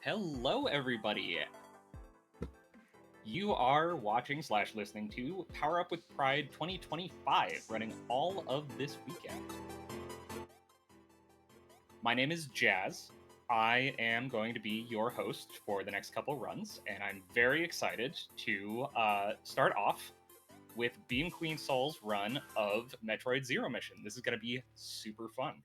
Hello, everybody. You are watching / listening to Power Up with Pride 2025, running all of this weekend. My name is Jazz. I am going to be your host for the next couple runs, and I'm very excited to start off with BeamQueenSol's run of Metroid Zero Mission. This is going to be super fun.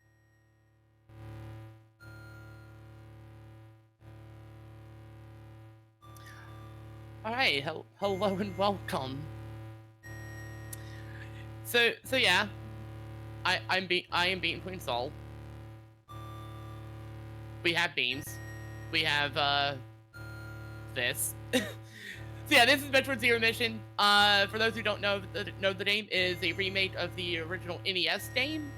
All right, hello and welcome. So yeah, I am BeamQueenSol. We have beams. We have this. So yeah, this is Metroid Zero Mission. For those who don't know, the game is a remake of the original NES game.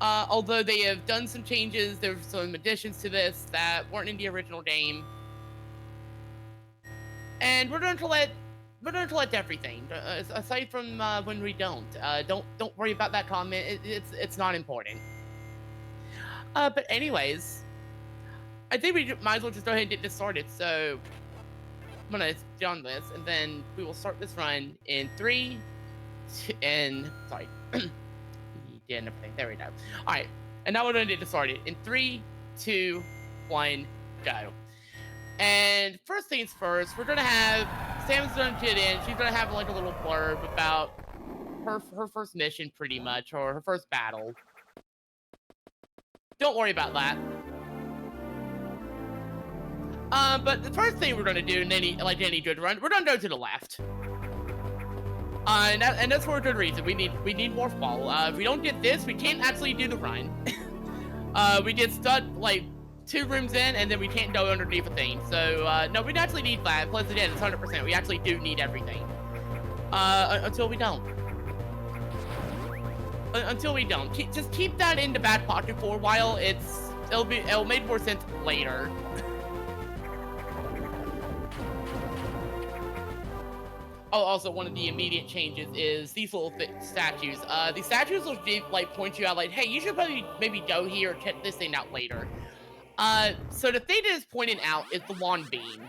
Although they have done some changes, there's some additions to this that weren't in the original game. And we're going to let everything. Aside from when we don't worry about that comment. It's not important. But anyways, I think we might as well just go ahead and get this started. So I'm gonna get on this, and then we will start this run in 3, 2, and sorry, yeah, and everything. There we go. All right, and now we're gonna get this started in 3, 2, 1, go. And first things first, we're gonna have Sam's gonna get in. She's gonna have like a little blurb about her first mission, pretty much, or her first battle. Don't worry about that. But the first thing we're gonna do in any good run, we're gonna go to the left. And that's for a good reason. We need more fall. If we don't get this, we can't actually do the run. We get stuck like 2 rooms in, and then we can't go underneath a thing. So no, we actually need that. Plus again, it's 100%. We actually do need everything. Until we don't. Until we don't. Just keep that in the back pocket for a while. It'll make more sense later. Oh, also one of the immediate changes is these little statues. These statues will point you out like, hey, you should probably maybe go here, check this thing out later. So the thing that is pointed out is the lawn beam.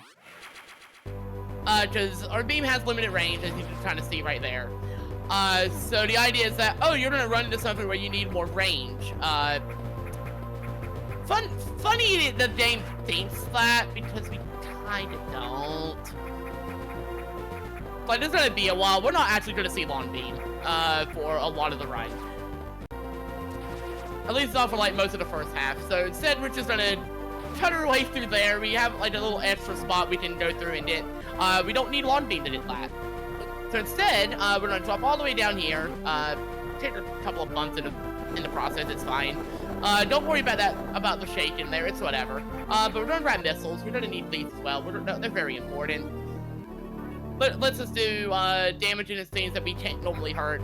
Because our beam has limited range, as you can kind of see right there. So the idea is that, oh, you're gonna run into something where you need more range. Funny the game thinks that, because we kinda don't. But it's gonna be a while. We're not actually gonna see lawn beam, for a lot of the ride. At least not for like most of the first half. So instead, we're just gonna cut our way through there. We have like a little extra spot we can go through and get. We don't need lawn beam to get that. So instead, we're gonna drop all the way down here. Take a couple of bumps in the process. It's fine. Don't worry about that, about the shake in there. It's whatever. But we're gonna grab missiles. We're gonna need these as well. They're very important. Let's just do damaging as things that we can't normally hurt.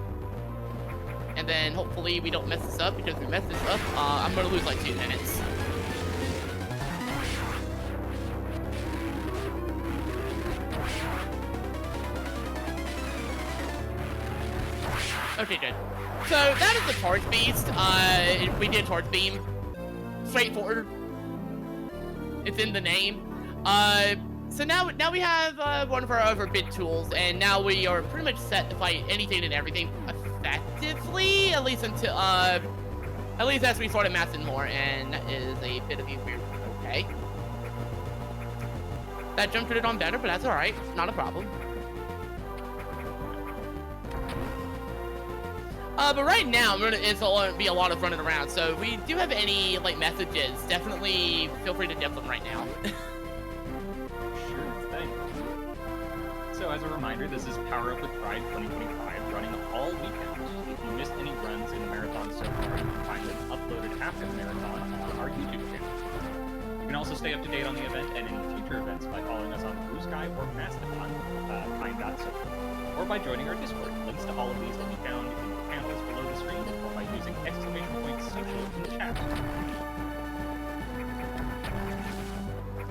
And then hopefully we don't mess this up, because if we mess this up, I'm gonna lose like 2 minutes. Okay, good. So that is the Torch Beast. We did Torch Beam. Straightforward. It's in the name. So now we have one of our other big tools, and now we are pretty much set to fight anything and everything effectively, at least as we start amassing more, and that is a bit of a weird. Okay, that jump could have gone better, but that's all right. Not a problem. But right now, it's going to be a lot of running around. So if we do have any like messages, definitely feel free to dip them right now. So as a reminder, this is Power Up with Pride 2025, running all weekend. If you missed any runs in the marathon so far, you can find them uploaded after the marathon on our YouTube channel. You can also stay up to date on the event and any future events by following us on Blue Sky or Mastodon, Pine.social, or by joining our Discord. Links to all of these will be found in the panels below the screen, or by using !social in the chat.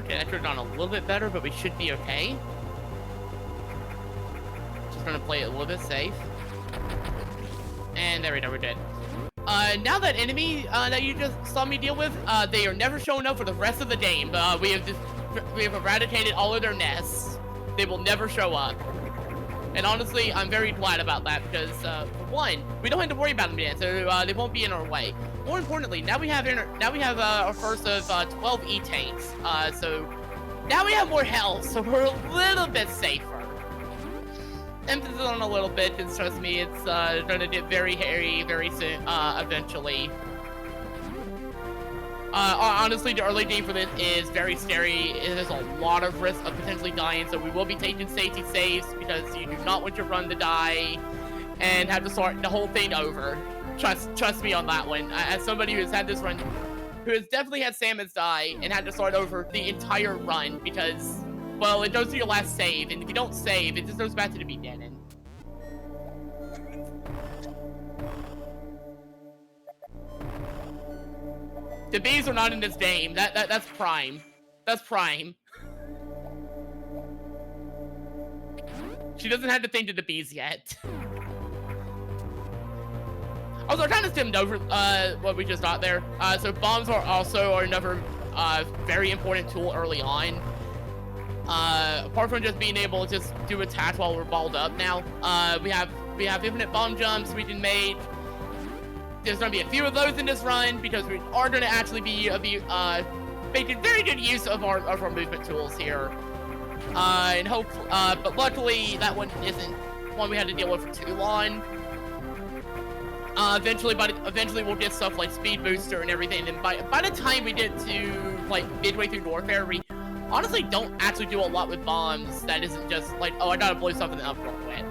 Okay, that could have gone a little bit better, but we should be okay. Gonna play it a little bit safe. And there we go, we're dead. Now that enemy that you just saw me deal with, they are never showing up for the rest of the game. We have just we've eradicated all of their nests. They will never show up. And honestly, I'm very glad about that because, for one, we don't have to worry about them yet, so they won't be in our way. More importantly, now we have our first of 12 E-tanks. So now we have more health, so we're a little bit safer. Emphasis on a little bit, because trust me, it's gonna get very hairy very soon, eventually. Honestly, the early game for this is very scary. There's a lot of risk of potentially dying, so we will be taking safety saves because you do not want your run to die and have to start the whole thing over. Trust me on that one. As somebody who has had this run, who has definitely had Samus die and had to start over the entire run because, well, it goes to your last save, and if you don't save, it just goes back to the beginning. The bees are not in this game. That's prime. That's prime. She doesn't have to think of the bees yet. Also, I kind of skimmed over what we just got there. So bombs are also another very important tool early on. Apart from just being able to just do attacks while we're balled up now, we have infinite bomb jumps we can make. There's going to be a few of those in this run because we are going to actually be making very good use of our movement tools here. And but luckily that one isn't one we had to deal with for too long. Eventually we'll get stuff like Speed Booster and everything. And by the time we get to like midway through Warfare, we honestly don't actually do a lot with bombs. That isn't just like, oh, I gotta blow something up real quick.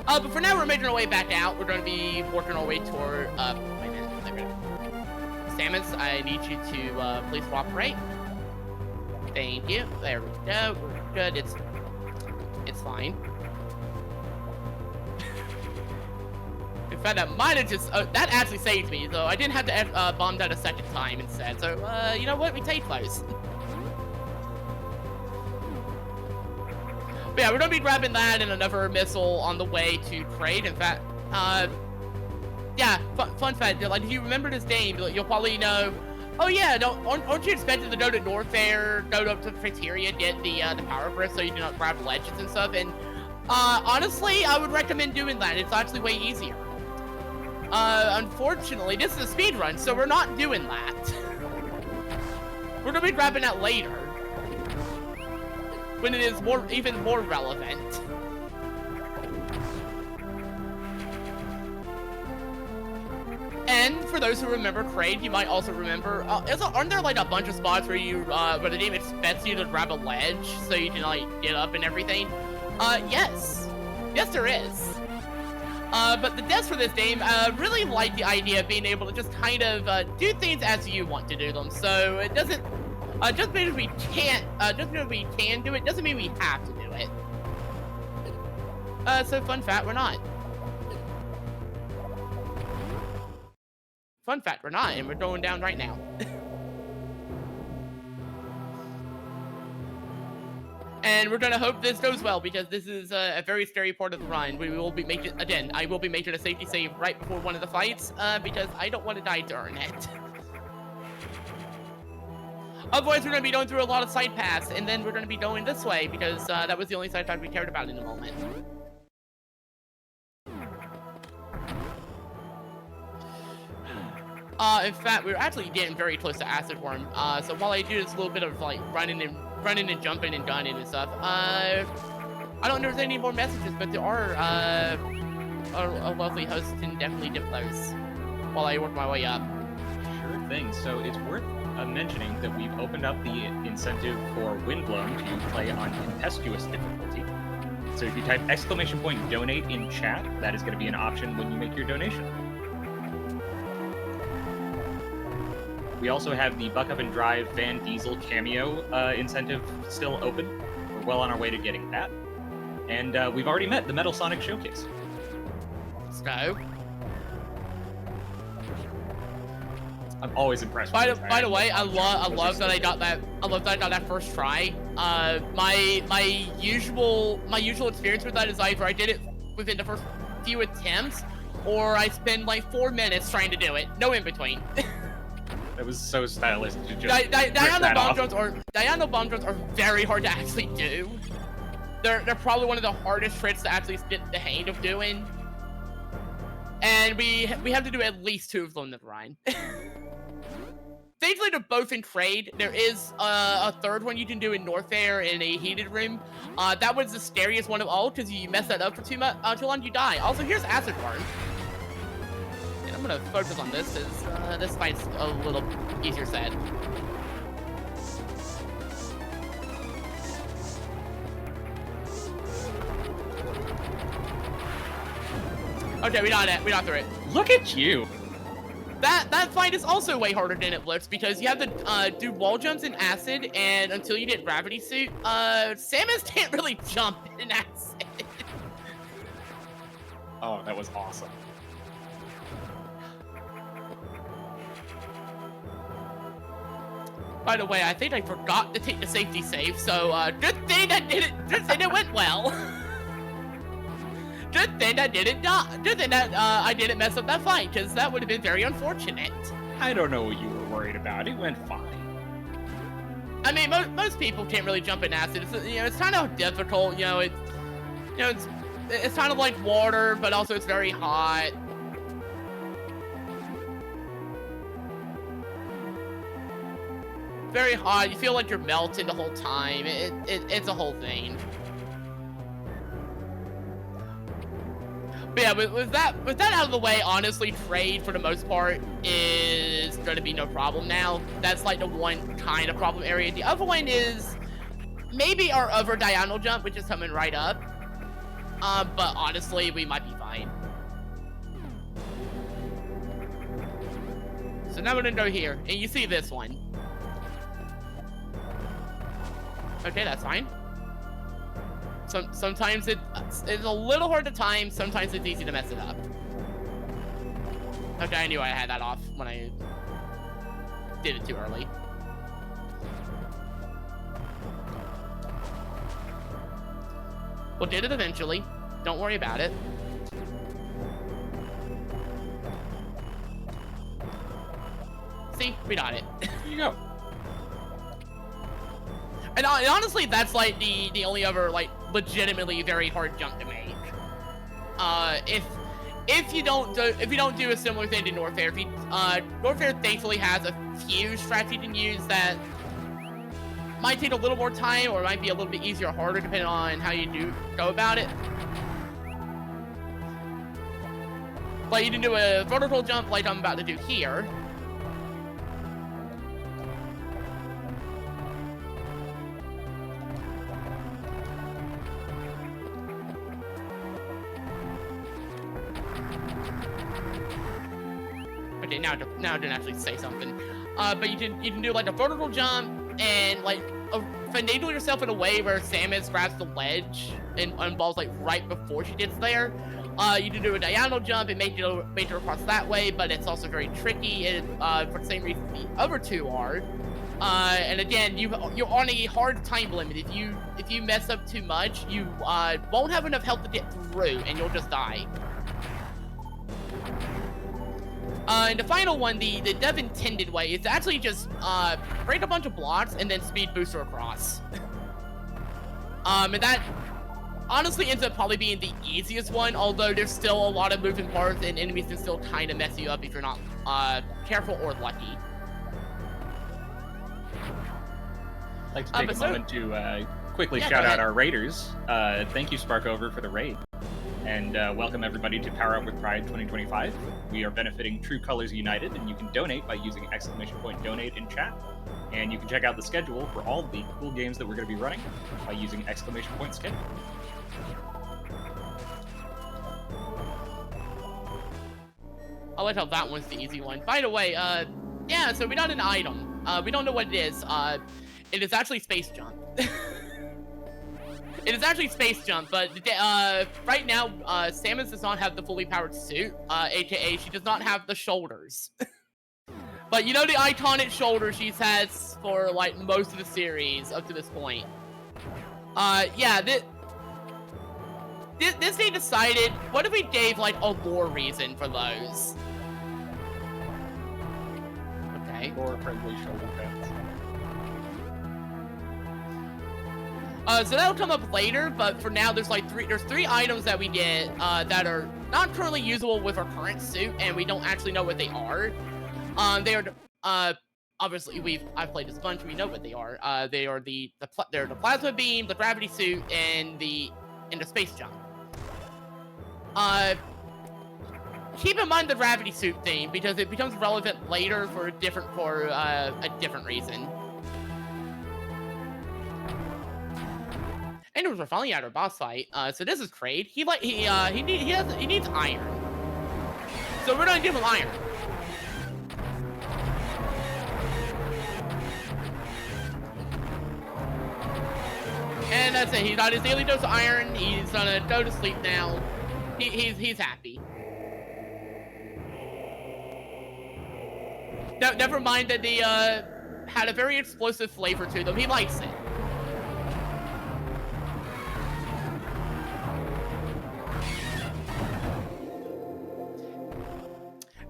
But for now, we're making our way back out. We're going to be working our way toward, wait a minute. Samus, I need you to, please cooperate. Thank you. There we go. We're good. It's fine. In fact, that might have just, that actually saved me, though. I didn't have to, bomb that a second time instead. So, you know what? We take those. But yeah, we're gonna be grabbing that and another missile on the way to Kraid. In fact, yeah, fun fact, like, if you remember this game, you'll probably know, oh yeah, aren't you expected to go to Norfair, go up to Frateria, get the power griff so you do not grab legends and stuff, and, honestly, I would recommend doing that. It's actually way easier. Unfortunately, this is a speed run, so we're not doing that. We're gonna be grabbing that later, when it is even more relevant. And for those who remember Kraid, you might also remember, aren't there like a bunch of spots where where the game expects you to grab a ledge so you can like get up and everything? Yes. Yes, there is. But the devs for this game really like the idea of being able to just kind of do things as you want to do them. So it doesn't, just because we can do it doesn't mean we have to do it. So fun fact, we're not. Fun fact, we're not, and we're going down right now. And we're gonna hope this goes well, because this is a very scary part of the run. We will be making, again, I will be making a safety save right before one of the fights, because I don't want to die during it. Otherwise, we're gonna be going through a lot of side paths, and then we're gonna be going this way, because that was the only side path we cared about in the moment. In fact, we're actually getting very close to Acid Worm. So while I do this little bit of like running and jumping and gunning and stuff, I don't know if there's any more messages, but there are a lovely host can definitely dip those while I work my way up. Sure thing. So it's worth mentioning that we've opened up the incentive for Windblown to play on tempestuous difficulty. So if you type !donate in chat, that is going to be an option when you make your donation. We also have the Buck Up and Drive Van Diesel cameo incentive still open. We're well on our way to getting that. And we've already met the Metal Sonic Showcase. Let's go. I'm always impressed. By the way, I love that I got that. I love that I got that first try. My usual experience with that is either I did it within the first few attempts, or I spend like 4 minutes trying to do it. No in between. That was so stylistic to just diagonal bomb drones are very hard to actually do. They're probably one of the hardest tricks to actually get the hang of doing. And we have to do at least 2 of them in the run. Thankfully, they're both in trade. There is a third one you can do in Norfair in a heated room. That was the scariest one of all, because you mess that up for too long, you die. Also, here's Acid Burn. And I'm gonna focus on this, because this fight's a little easier said. Okay, we got it. We got through it. Look at you. That fight is also way harder than it looks because you have to do wall jumps in acid, and until you get gravity suit, Samus can't really jump in acid. Oh, that was awesome. By the way, I think I forgot to take the safety save, so good thing I did it. Good thing it went well. Good thing I didn't die. Good thing that I didn't mess up that fight, because that would have been very unfortunate. I don't know what you were worried about. It went fine. I mean, most people can't really jump in acid. It's, it's kind of difficult. It's kind of like water, but also it's very hot. Very hot. You feel like you're melting the whole time. It's a whole thing. But yeah, with that out of the way, honestly, trade for the most part is going to be no problem now. That's like the one kind of problem area. The other one is maybe our other diagonal jump, which is coming right up. But honestly, we might be fine. So now we're gonna go here, and you see this one. Okay, that's fine. Sometimes it's a little hard to time, sometimes it's easy to mess it up. Okay, I knew I had that off when I did it too early. We'll get it eventually. Don't worry about it. See, we got it. Here you go. And honestly, that's like the only other like legitimately very hard jump to make. If you don't do a similar thing to Norfair, Norfair thankfully has a few strats you can use that might take a little more time or might be a little bit easier or harder depending on how you go about it. Like you can do a vertical jump like I'm about to do here. Okay, now I didn't actually say something. But you can do like a vertical jump and like finagle yourself in a way where Samus grabs the ledge and balls like right before she gets there. You can do a diagonal jump and make it across that way, but it's also very tricky and for the same reason the other two are. And again, you're on a hard time limit. If you mess up too much, you won't have enough health to get through, and you'll just die. And the final one, the dev intended way, is to actually just break a bunch of blocks and then speed booster across. And that honestly ends up probably being the easiest one, although there's still a lot of moving parts and enemies can still kind of mess you up if you're not careful or lucky. I'd like to take a moment to quickly shout out our raiders. Thank you, Sparkover, for the raid. And welcome everybody to Power Up with Pride 2025. We are benefiting True Colors United, and you can donate by using !donate in chat. And you can check out the schedule for all the cool games that we're going to be running by using !schedule. I like how that one's the easy one. By the way, yeah, so we got an item. We don't know what it is. It is actually Space Jump. It is actually Space Jump, but right now, Samus does not have the fully powered suit, aka she does not have the shoulders. But you know the iconic shoulders she's had for like most of the series up to this point. Yeah, Disney decided, what if we gave like a lore reason for those? Okay. Okay. Or friendly shoulder pets. So that'll come up later, but for now, there's three items that we get that are not currently usable with our current suit, and we don't actually know what they are. They are obviously I've played this bunch, we know what they are. They're the plasma beam, the gravity suit, and the space jump. Keep in mind the gravity suit thing because it becomes relevant later for a different reason. And we're finally at our boss fight. So this is Kraid. He needs iron. So we're gonna give him iron. And that's it. He got his daily dose of iron. He's gonna go to sleep now. He's happy. No, never mind that they had a very explosive flavor to them. He likes it.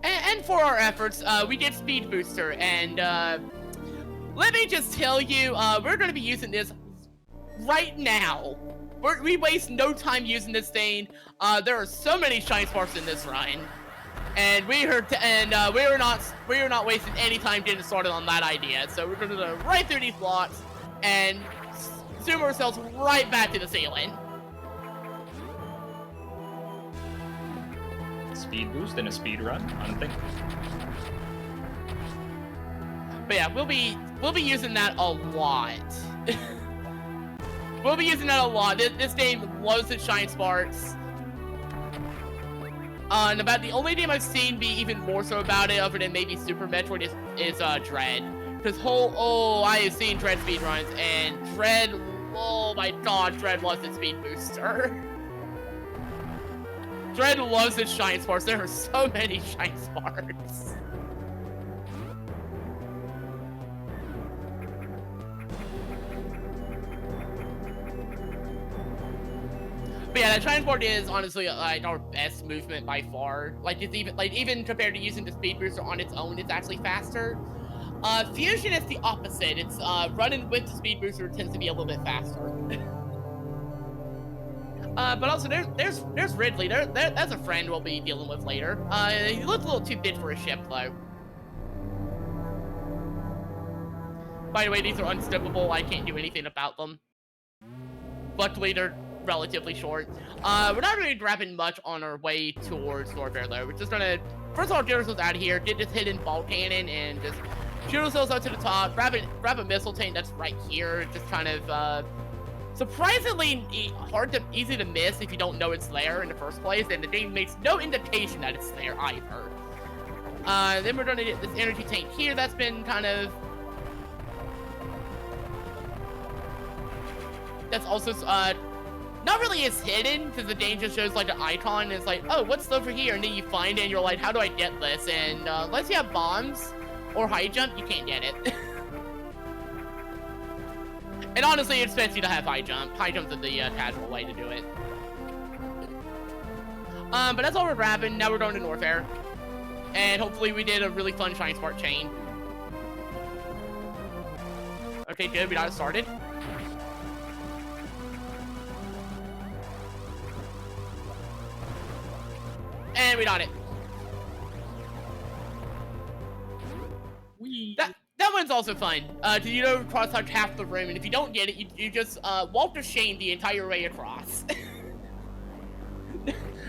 And for our efforts, we did Speed Booster, and let me just tell you, we're going to be using this right now. We waste no time using this thing. There are so many shine sparks in this run, and we are not wasting any time getting started on that idea. So we're going to go right through these blocks and zoom ourselves right back to the ceiling. Speed boost and a speed run, unthinkable. But yeah, we'll be using that a lot. We'll be using that a lot. This game loves its shine sparks. And about the only game I've seen be even more so about it, other than maybe Super Metroid, is Dread. Because I have seen Dread speedruns, and Dread, oh my god, Dread loves its speed booster. Dread loves its shine sparks. There are so many shine sparks. But yeah, that shine spark is honestly like our best movement by far. Like it's even compared to using the speed booster on its own, it's actually faster. Fusion is the opposite. It's running with the speed booster tends to be a little bit faster. But also there's Ridley. That's a friend we'll be dealing with later. He looks a little too big for a ship though. By the way, these are unskippable. I can't do anything about them. Luckily, they're relatively short. We're not really grabbing much on our way towards Norfair though. We're just gonna first of all get ourselves out of here, get this hidden ball cannon, and just shoot ourselves up to the top. Grab a missile tank that's right here. Just kind of surprisingly easy to miss if you don't know it's there in the first place, and the game makes no indication that it's there either. Then we're gonna get this energy tank here that's been kind of that's also not really as hidden, because the game just shows like an icon and it's like, oh, what's over here? And then you find it and you're like, how do I get this? And unless you have bombs or high jump, you can't get it. And honestly, it expects you to have high jump. High jump's the casual way to do it. But that's all we're grabbing. Now we're going to Norfair. And hopefully we did a really fun shine spark chain. Okay, good. We got it started. And we got it. That one's also fun. Cross touch half the room, and if you don't get it, you just walk the shame the entire way across.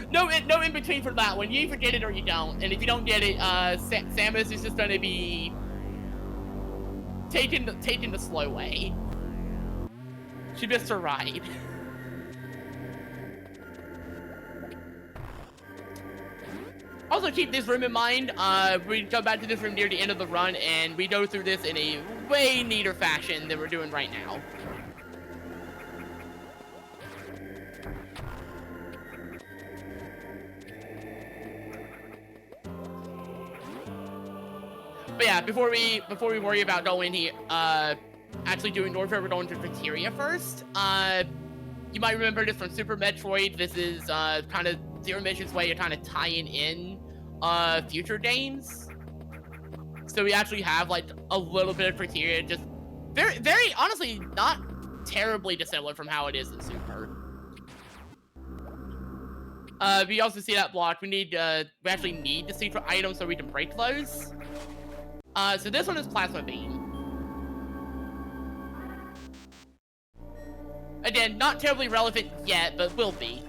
No in between for that one. You either get it or you don't. And if you don't get it, Samus is just gonna be taking the slow way. She missed her ride. Also, keep this room in mind. We come back to this room near the end of the run, and we go through this in a way neater fashion than we're doing right now. But yeah, before we worry about going here, actually doing Norfair, we're going to Criteria first. You might remember this from Super Metroid. This is kind of Zero Mission's way of kind of tying in future games. So we actually have like a little bit of criteria, just very honestly not terribly dissimilar from how it is in Super. We also see that block. We actually need to see for items so we can break those. So this one is Plasma Beam. Again, not terribly relevant yet, but will be.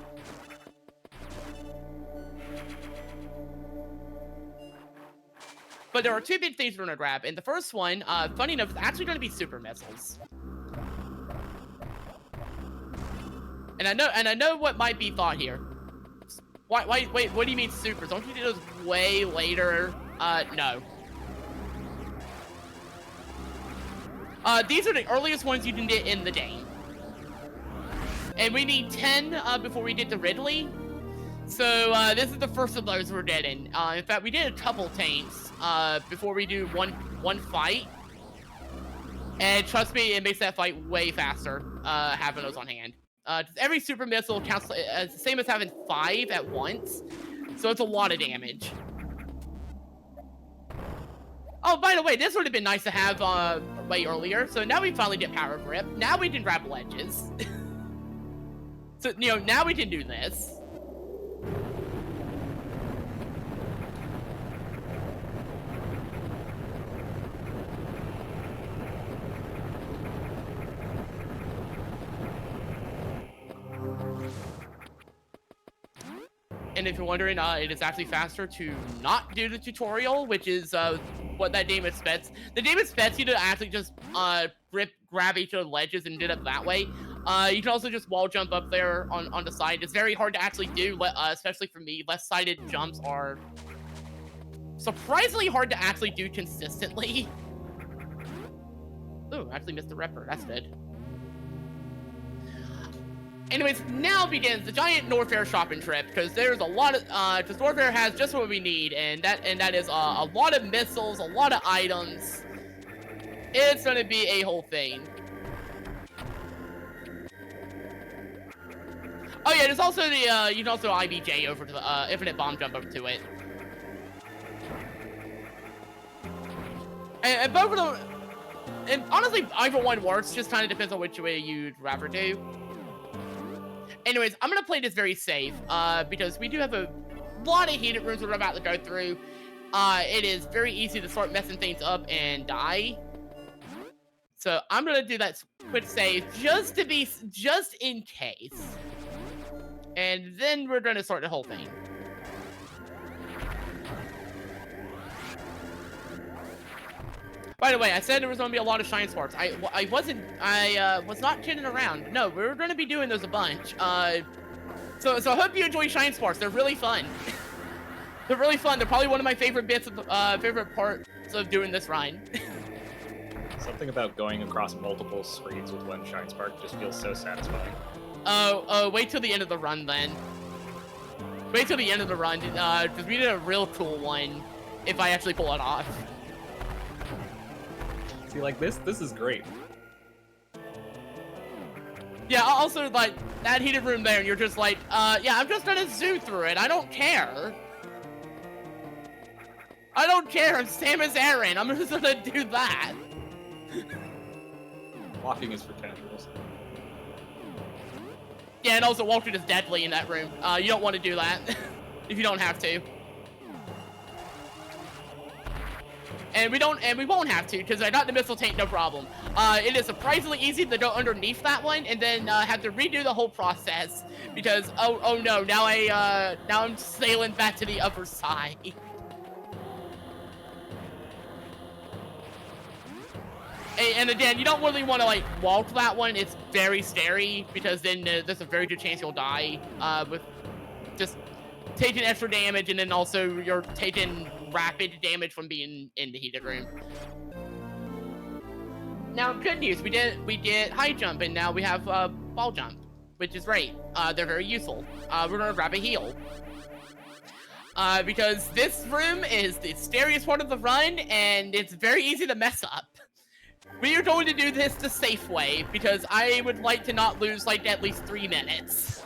But there are two big things we're gonna grab, and the first one, funny enough, is actually gonna be super missiles. And I know what might be thought here. Wait, what do you mean supers? Don't you do those way later? No. These are the earliest ones you can get in the game. And we need 10 before we get to Ridley. So this is the first of those we're getting. In fact, we did a couple tanks before we do one fight. And trust me, it makes that fight way faster having those on hand. Every super missile counts as the same as having 5 at once. So it's a lot of damage. Oh, by the way, this would have been nice to have way earlier. So now we finally get power grip. Now we can grab ledges. So, you know, now we can do this. And if you're wondering, it is actually faster to not do the tutorial, which is what that game expects. The game expects you to actually just grab each of the ledges and do it that way. You can also just wall jump up there on the side. It's very hard to actually do, especially for me. Left-sided jumps are surprisingly hard to actually do consistently. Ooh, actually missed the Ripper. That's good. Anyways, now begins the giant Norfair shopping trip, because there's a lot of because Norfair has just what we need, and that is a lot of missiles, a lot of items. It's gonna be a whole thing. Oh yeah, there's also the you can also IBJ over to the infinite bomb jump over to it. And both of them, and honestly, either one works. Just kind of depends on which way you'd rather do. Anyways, I'm gonna play this very safe because we do have a lot of heated rooms we're about to go through. It is very easy to start messing things up and die. So I'm gonna do that quick save just in case. And then we're gonna start the whole thing. By the way, I said there was gonna be a lot of shine sparks. I was not kidding around. No, we're gonna be doing those a bunch. So I hope you enjoy shine sparks. They're really fun. They're really fun. They're probably one of my favorite bits of favorite parts of doing this run. Something about going across multiple screens with one shine spark just feels so satisfying. Oh, wait till the end of the run then. Wait till the end of the run, because we did a real cool one if I actually pull it off. See, like this is great. Yeah, also, like, that heated room there, and you're just like, yeah, I'm just gonna zoom through it. I don't care. I don't care. I'm Samus Aran. I'm just gonna do that. Walking is for casuals. Yeah, and also walking is deadly in that room. You don't want to do that if you don't have to. And we won't have to, because I got the missile tank, no problem. It is surprisingly easy to go underneath that one and then have to redo the whole process because oh no, now I'm sailing back to the upper side. And again, you don't really want to like walk that one. It's very scary because then there's a very good chance you'll die with just taking extra damage, and then also you're taking rapid damage from being in the heated room. Now, good news, we did high jump, and now we have ball jump, which is great. They're very useful. We're gonna grab a heal. Because this room is the scariest part of the run, and it's very easy to mess up. We are going to do this the safe way, because I would like to not lose like at least 3 minutes.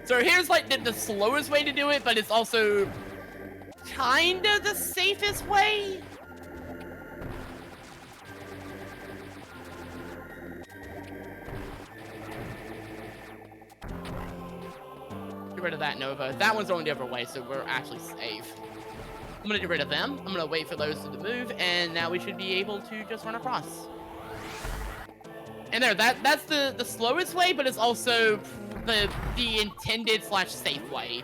So here's like the slowest way to do it, but it's also kinda the safest way. Get rid of that Nova. That one's going the other way, so we're actually safe. I'm gonna get rid of them. I'm gonna wait for those to move, and now we should be able to just run across. And there, that's the slowest way, but it's also the intended / safe way.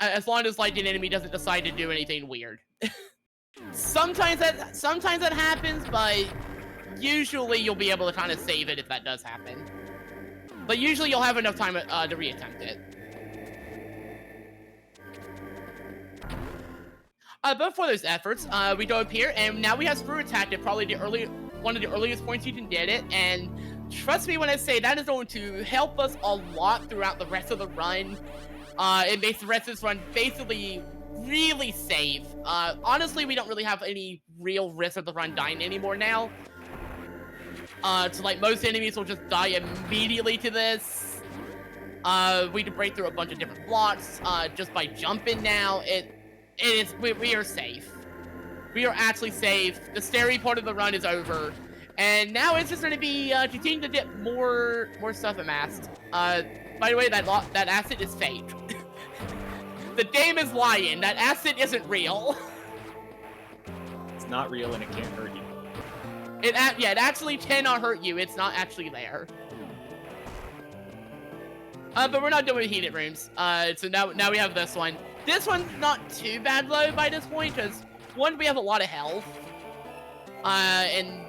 As long as like an enemy doesn't decide to do anything weird. sometimes that happens, but usually you'll be able to kind of save it if that does happen. But usually you'll have enough time to re-attempt it. But for those efforts, we go up here, and now we have Screw Attack at probably one of the earliest points you can get it, and trust me when I say that is going to help us a lot throughout the rest of the run. It makes the rest of this run basically really safe. Honestly, we don't really have any real risk of the run dying anymore now. So like most enemies will just die immediately to this. We can break through a bunch of different blocks just by jumping now. We are safe. We are actually safe. The scary part of the run is over. And now it's just going to be continuing to get more stuff amassed. By the way, that acid is fake. The game is lying. That acid isn't real. It's not real and it can't hurt you. It actually cannot hurt you. It's not actually there. But we're not doing heated rooms. So now we have this one. This one's not too bad though by this point, because one, we have a lot of health. And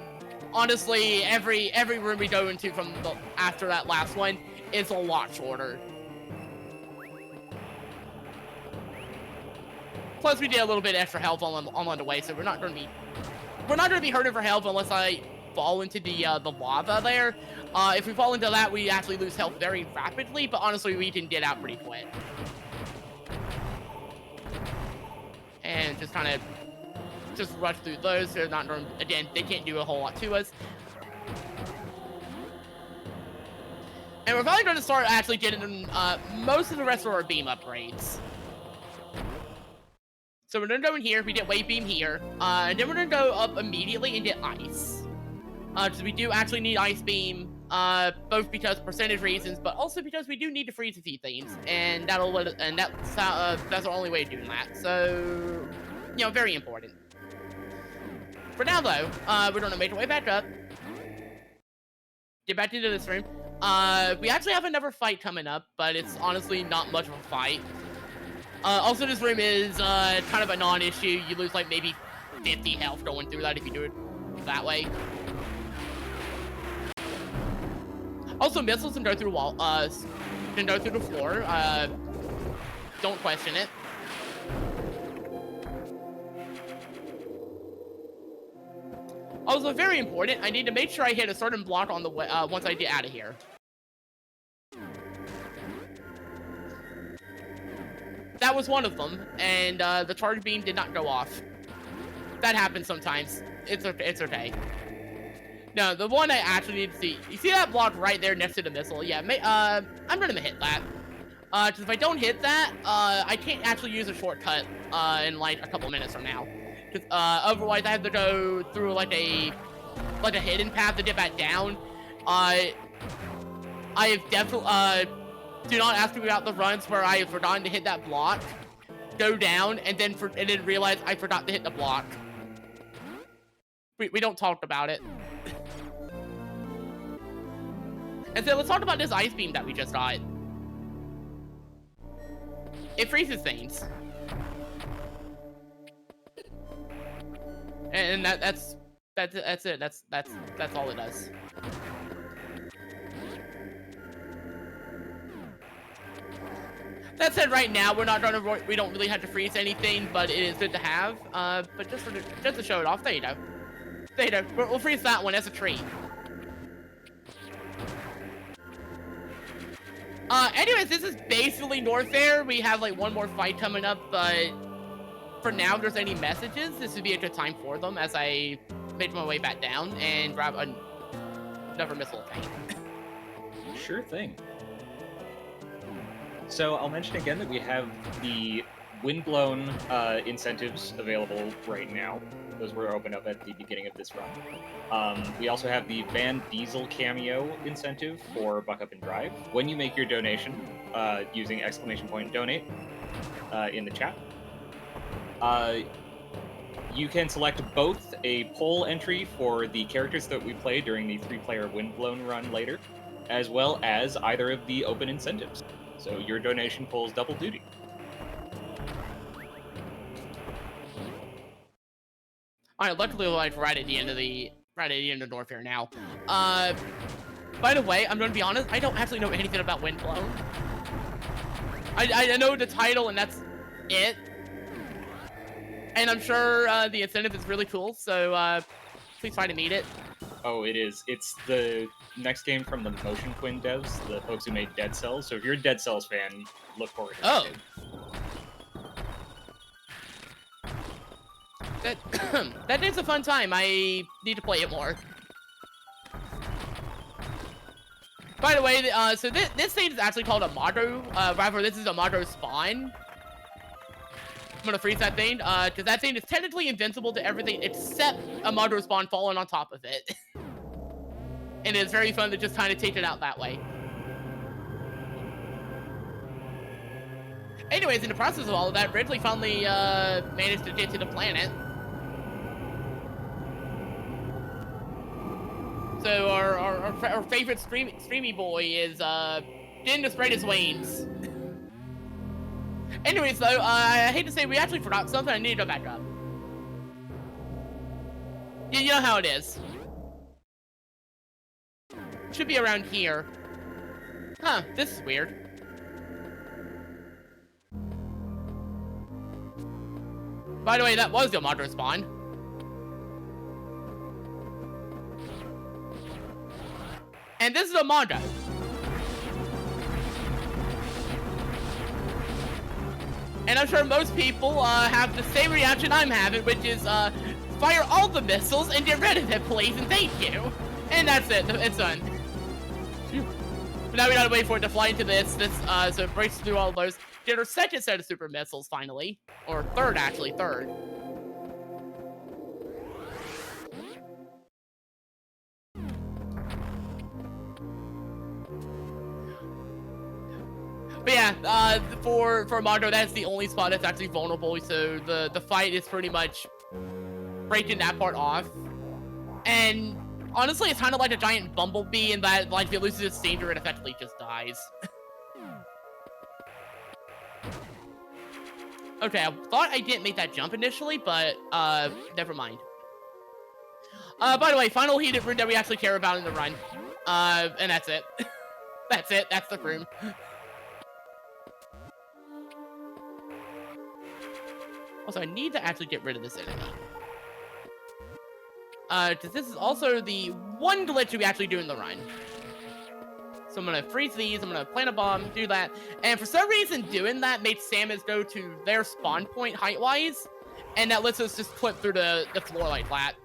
honestly, every room we go into from after that last one is a lot shorter. Plus, we did a little bit extra health on the way, so we're not going to be hurting for health unless I fall into the lava there. If we fall into that, we actually lose health very rapidly, but honestly, we can get out pretty quick. And just kind of rush through those. They're not going, again, they can't do a whole lot to us. And we're probably going to start actually getting most of the rest of our beam upgrades. So we're going to go in here, we get Wave Beam here, and then we're going to go up immediately and get Ice. Because we do actually need Ice Beam, both because of percentage reasons, but also because we do need to freeze a few things, and that's our only way of doing that. So, you know, very important. For now, though, we're going to make our way back up, get back into this room. We actually have another fight coming up, but it's honestly not much of a fight. Also, this room is kind of a non-issue. You lose like maybe 50 health going through that if you do it that way. Also, missiles can go through wall. Can go through the floor. Don't question it. Also, very important. I need to make sure I hit a certain block on the way once I get out of here. That was one of them, and the charge beam did not go off. That happens sometimes. It's okay. No, the one I actually need to see. You see that block right there next to the missile? Yeah, I'm gonna hit that. Because if I don't hit that, I can't actually use a shortcut in like a couple minutes from now. Because otherwise I have to go through like a hidden path to get back down. I have definitely do not ask me about the runs where I have forgotten to hit that block, go down, and then realize I forgot to hit the block. We don't talk about it. And so let's talk about this ice beam that we just got. It freezes things. And that's it. That's all it does. That said, right now we don't really have to freeze anything, but it is good to have. But just to show it off, there you go. There you go. We'll freeze that one as a treat. Anyways, this is basically Norfair. We have like one more fight coming up, but for now, if there's any messages, this would be a good time for them as I make my way back down and grab another missile tank. Sure thing. So I'll mention again that we have the Windblown incentives available right now. Those were opened up at the beginning of this run. We also have the Van Diesel cameo incentive for Buck Up and Drive. When you make your donation using !donate in the chat, you can select both a poll entry for the characters that we play during the 3-player Windblown run later, as well as either of the open incentives. So your donation pulls double duty. All right, luckily we're like right at the end of North here now. By the way, I'm gonna be honest, I don't actually know anything about Windblown. I know the title and that's it. And I'm sure the incentive is really cool, so please try to meet it. Oh, it is. It's the next game from the Motion Twin devs, the folks who made Dead Cells. So if you're a Dead Cells fan, look forward to it. That is a fun time. I need to play it more. By the way, so this thing is actually called a Motto. Rather, this is a Motto spawn. I'm gonna freeze that thing, because that thing is technically invincible to everything except a Motto spawn falling on top of it. And it's very fun to just kind of take it out that way. Anyways, in the process of all of that, Ridley finally managed to get to the planet. So our favorite streamy boy is getting to spread his wings. Anyways, though, I hate to say we actually forgot something. I need to go back up. You know how it is. Should be around here. Huh, this is weird. By the way, that was the Motto spawn. And this is a Motto. And I'm sure most people have the same reaction I'm having, which is fire all the missiles and get rid of it, please, and thank you. And that's it. It's done. But now we gotta wait for it to fly into this. So it breaks through all of those. Get our second set of super missiles finally, or third actually, third. But yeah, for Motto, that's the only spot that's actually vulnerable. So the fight is pretty much breaking that part off. And honestly, it's kind of like a giant bumblebee in that, like, if it loses its danger, it effectively just dies. Okay, I thought I didn't make that jump initially, but never mind. By the way, final heated room that we actually care about in the run. And that's it. That's it. That's the room. Also, I need to actually get rid of this enemy. Because this is also the one glitch we actually do in the run. So I'm gonna freeze these, I'm gonna plant a bomb, do that. And for some reason, doing that makes Samus go to their spawn point height-wise. And that lets us just flip through the floor like flat.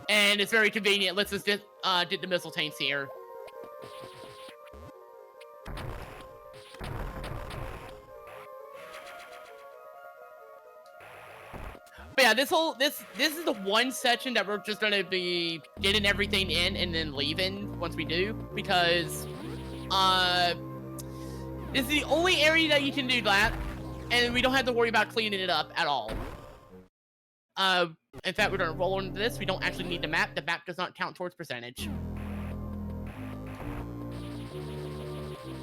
And it's very convenient, lets us get the missile tanks here. But yeah, this is the one section that we're just gonna be getting everything in and then leaving once we do, because it's the only area that you can do that, and we don't have to worry about cleaning it up at all. In fact, we're gonna roll into this. We don't actually need the map. The map does not count towards percentage.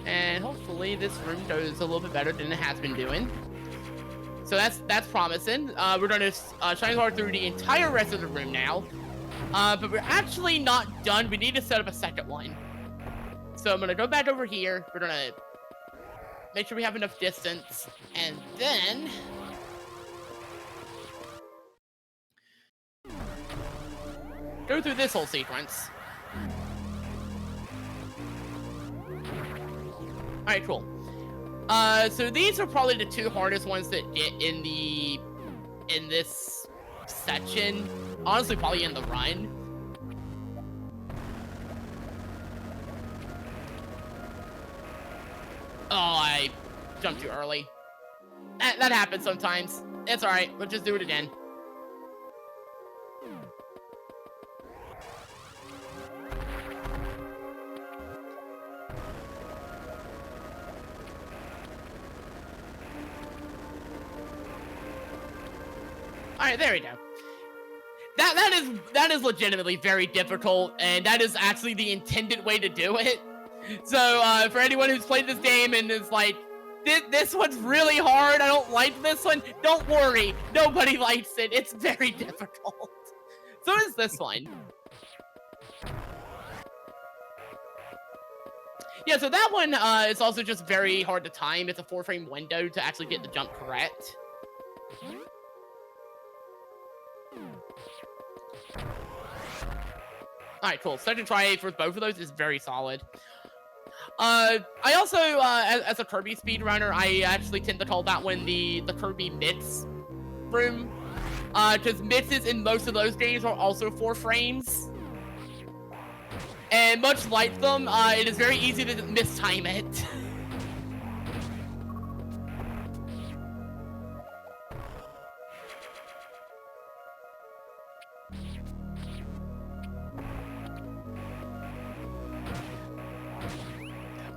And hopefully this room goes a little bit better than it has been doing. So that's promising. We're gonna shine hard through the entire rest of the room now. But we're actually not done. We need to set up a second one. So I'm gonna go back over here. We're gonna make sure we have enough distance, and then go through this whole sequence. All right, cool. So these are probably the two hardest ones that get in this section. Honestly, probably in the run. jumped too early. That happens sometimes. It's alright, we'll just do it again. Alright, there we go. That is legitimately very difficult, and that is actually the intended way to do it. So, for anyone who's played this game and is like, this one's really hard, I don't like this one, don't worry. Nobody likes it. It's very difficult. So is this one. Yeah, so that one is also just very hard to time. It's a 4-frame window to actually get the jump correct. Alright, cool. Second try for both of those is very solid. I also, as a Kirby speedrunner, I actually tend to call that one the Kirby Mix room. Because mixes in most of those games are also 4 frames. And much like them, it is very easy to mistime it.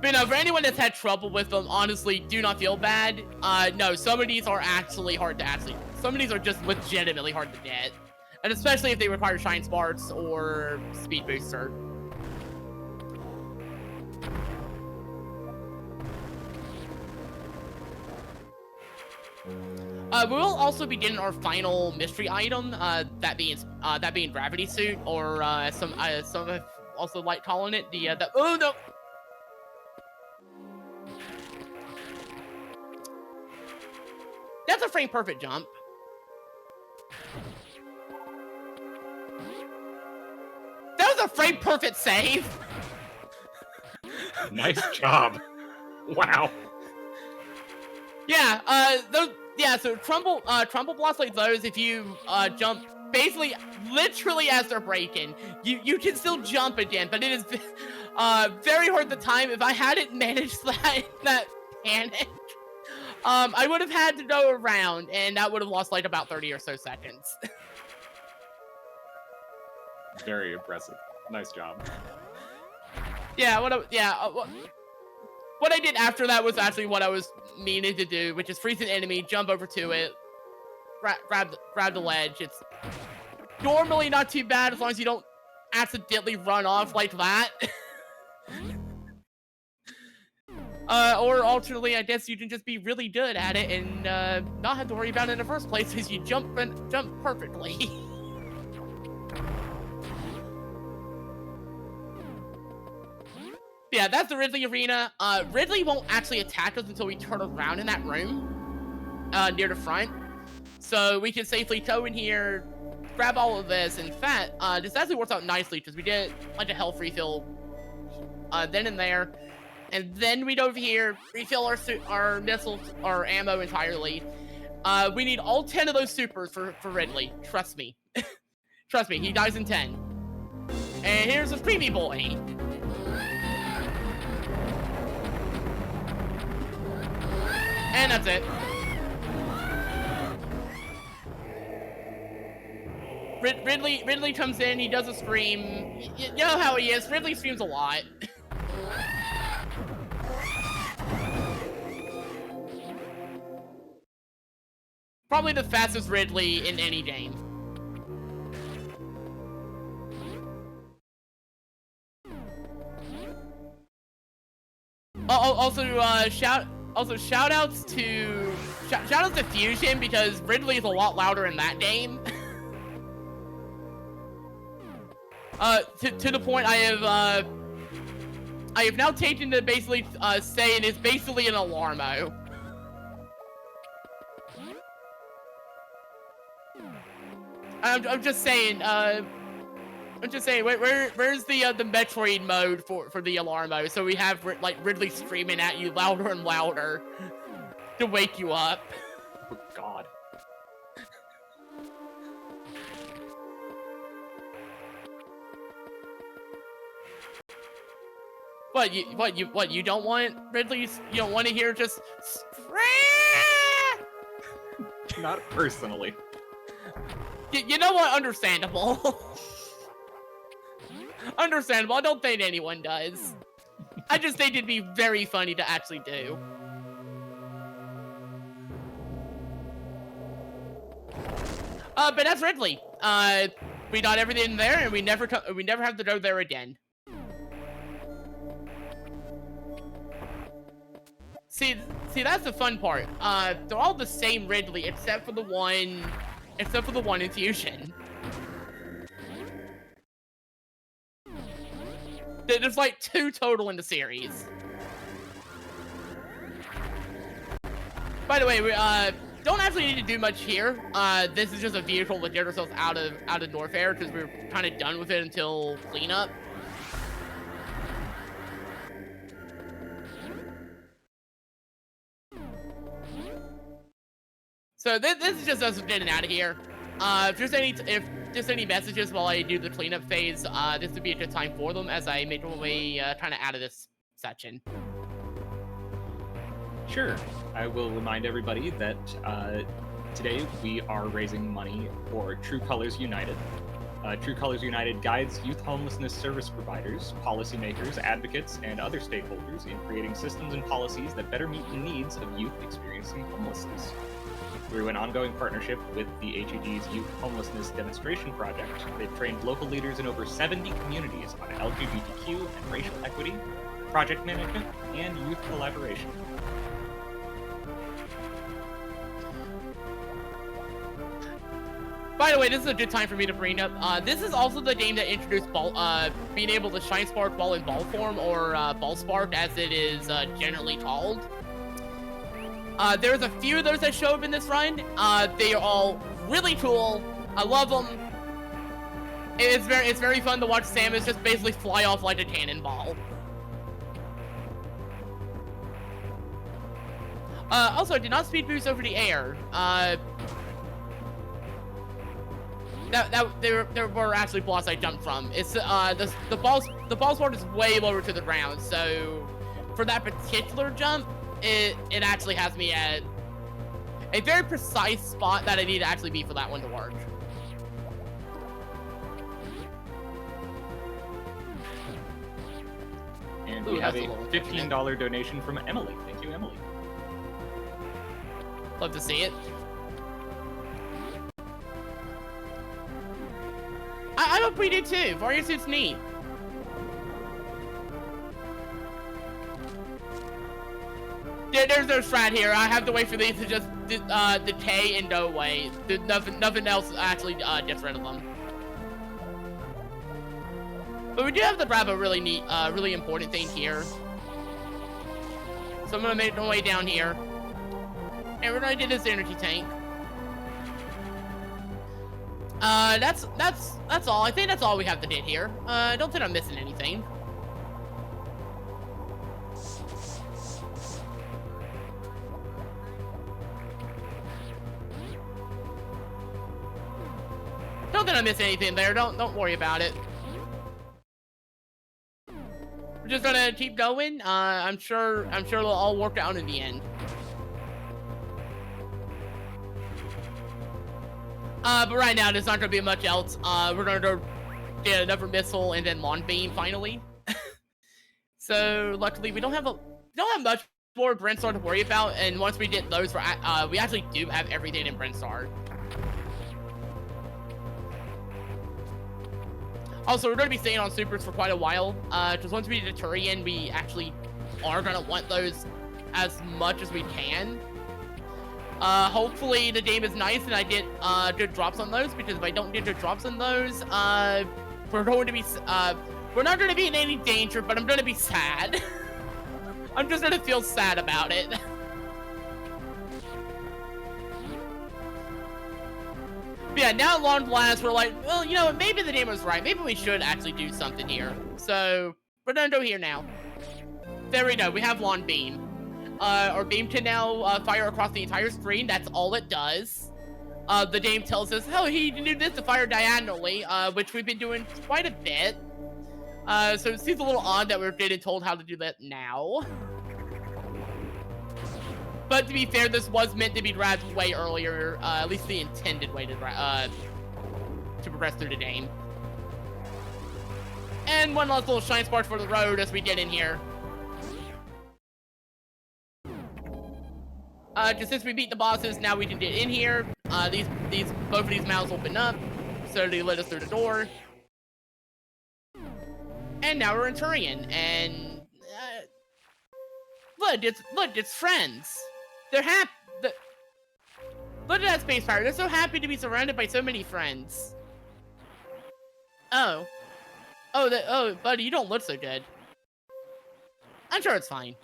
But no, for anyone that's had trouble with them, honestly, do not feel bad. No, some of these are actually hard to some of these are just legitimately hard to get. And especially if they require Shine Sparks or Speed Booster. We will also be getting our final mystery item, that being Gravity Suit, or some have also like calling it the oh no. That's a frame perfect jump. That was a frame perfect save. Nice job. Wow. Yeah, so Trumble blocks like those, if you jump basically literally as they're breaking, you can still jump again, but it is very hard to time. If I hadn't managed that panic, I would have had to go around, and that would have lost like about 30 or so seconds. Very impressive. Nice job. Yeah, what I did after that was actually what I was meaning to do, which is freeze an enemy, jump over to it, grab the ledge. It's normally not too bad as long as you don't accidentally run off like that. Or alternately, I guess you can just be really good at it and not have to worry about it in the first place because you jump perfectly. Yeah, that's the Ridley arena. Ridley won't actually attack us until we turn around in that room near the front. So we can safely go in here, grab all of this. In fact, this actually works out nicely because we did like a health refill then and there. And then we'd over here, refill our missiles, our ammo entirely. We need all 10 of those supers for Ridley. Trust me. Trust me, he dies in 10. And here's a creepy boy. And that's it. Ridley comes in, he does a scream. You know how he is, Ridley screams a lot. Probably the fastest Ridley in any game. Also, shoutouts to Fusion because Ridley is a lot louder in that game. To the point I have now taken to basically say it is basically an alarmo. I'm just saying. Where's the Metroid mode for the alarmo? So we have like Ridley screaming at you louder and louder to wake you up. Oh God. What you don't want, Ridley? You don't want to hear just Not personally. you know what? Understandable. Understandable. I don't think anyone does. I just think it'd be very funny to actually do. But that's Ridley. We got everything there, and we never have to go there again. See, that's the fun part. They're all the same Ridley, except for the one infusion. There's like 2 total in the series. By the way, we don't actually need to do much here. This is just a vehicle to get ourselves out of Norfair because we're kind of done with it until cleanup. So this is just us getting out of here. If there's any messages while I do the cleanup phase, this would be a good time for them as I make my way kind of out of this section. Sure. I will remind everybody that today we are raising money for True Colors United. True Colors United guides youth homelessness service providers, policymakers, advocates, and other stakeholders in creating systems and policies that better meet the needs of youth experiencing homelessness. Through an ongoing partnership with the HED's Youth Homelessness Demonstration Project, they've trained local leaders in over 70 communities on LGBTQ and racial equity, project management, and youth collaboration. By the way, this is a good time for me to bring up. This is also the game that introduced being able to Shine Spark Ball in ball form, or Ball Spark as it is generally called. There's a few of those that show up in this run. They are all really cool. I love them. It's very fun to watch Samus just basically fly off like a cannonball. Also, I did not speed boost over the air. There were actually blocks I jumped from. It's the ball sport is way lower to the ground, so for that particular jump, it actually has me at a very precise spot that I need to actually be for that one to work. And we have a $15 donation from Emily. Thank you, Emily. Love to see it. I hope we do too. Varia suit's neat. There's no strat here. I have to wait for these to just decay and go away. There's nothing else actually gets rid of them. But we do have to grab a really neat, really important thing here. So I'm gonna make my way down here, and we're gonna do this energy tank. That's all. I think that's all we have to do here. I don't think I'm missing anything. Don't think I missed anything there. Don't worry about it. We're just gonna keep going. I'm sure it'll all work out in the end. But right now there's not gonna be much else. We're gonna go get another missile and then lawn beam finally. So luckily we don't have much more Brinstar to worry about, and once we get those, we actually do have everything in Brinstar. Also, we're going to be staying on supers for quite a while, because once we get a Turian, we actually are going to want those as much as we can. Hopefully the game is nice and I get good drops on those, because if I don't get good drops on those, we're not going to be in any danger, but I'm going to be sad. I'm just going to feel sad about it. But yeah, now at long last, we're like, well, you know, maybe the game was right. Maybe we should actually do something here. So, we're gonna go here now. There we go, we have lawn beam. Our beam can now fire across the entire screen. That's all it does. The game tells us, oh, he can do this to fire diagonally, which we've been doing quite a bit. So it seems a little odd that we're getting told how to do that now. But to be fair, this was meant to be grabbed way earlier, at least the intended way to progress through the game. And one last little shine spark for the road as we get in here. Just since we beat the bosses, now we can get in here. Both of these mouths open up, so they let us through the door. And now we're in Turian, and look, it's friends. They're happy. Look at that space pirate. They're so happy to be surrounded by so many friends. Oh, buddy, you don't look so good. I'm sure it's fine.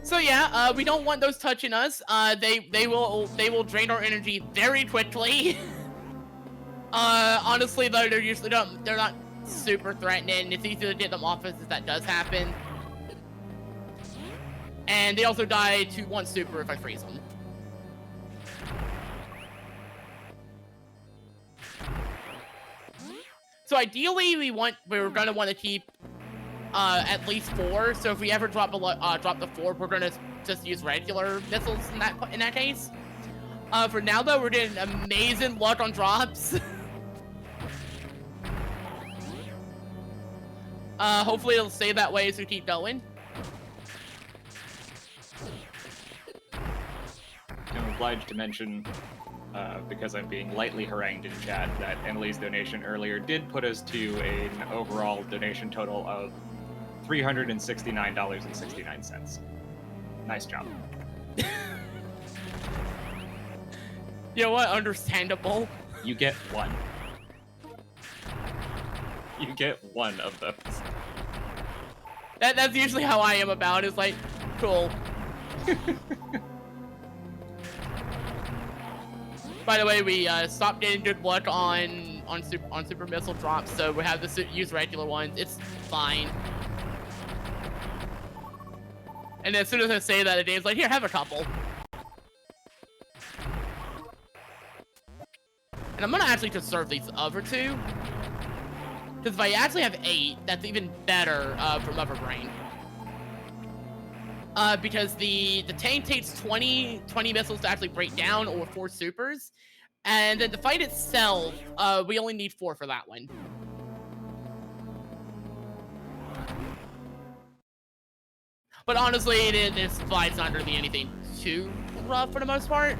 So yeah, we don't want those touching us. They will drain our energy very quickly. Honestly though, they're not super threatening. It's easy to get them off us if that does happen. And they also die to one super if I freeze them. So ideally, we're gonna want to keep at least 4. So if we ever drop the 4, we're gonna just use regular missiles in that case. For now though, we're getting amazing luck on drops. Hopefully it'll stay that way as we keep going. I'm obliged to mention, because I'm being lightly harangued in chat, that Emily's donation earlier did put us to an overall donation total of $369.69. Nice job. You know what? Understandable. You get 1. You get 1 of those. That's usually how I am about it. It's like, cool. By the way, we stopped getting good luck on super missile drops, so we have to use regular ones. It's fine. And as soon as I say that, the game's like, here, have a couple. And I'm gonna actually conserve these other 2. Because if I actually have 8, that's even better for Mother Brain. Because the tank takes 20 missiles to actually break down, or 4 supers. And then the fight itself, we only need 4 for that one. But honestly, this fight's not going to be anything too rough for the most part.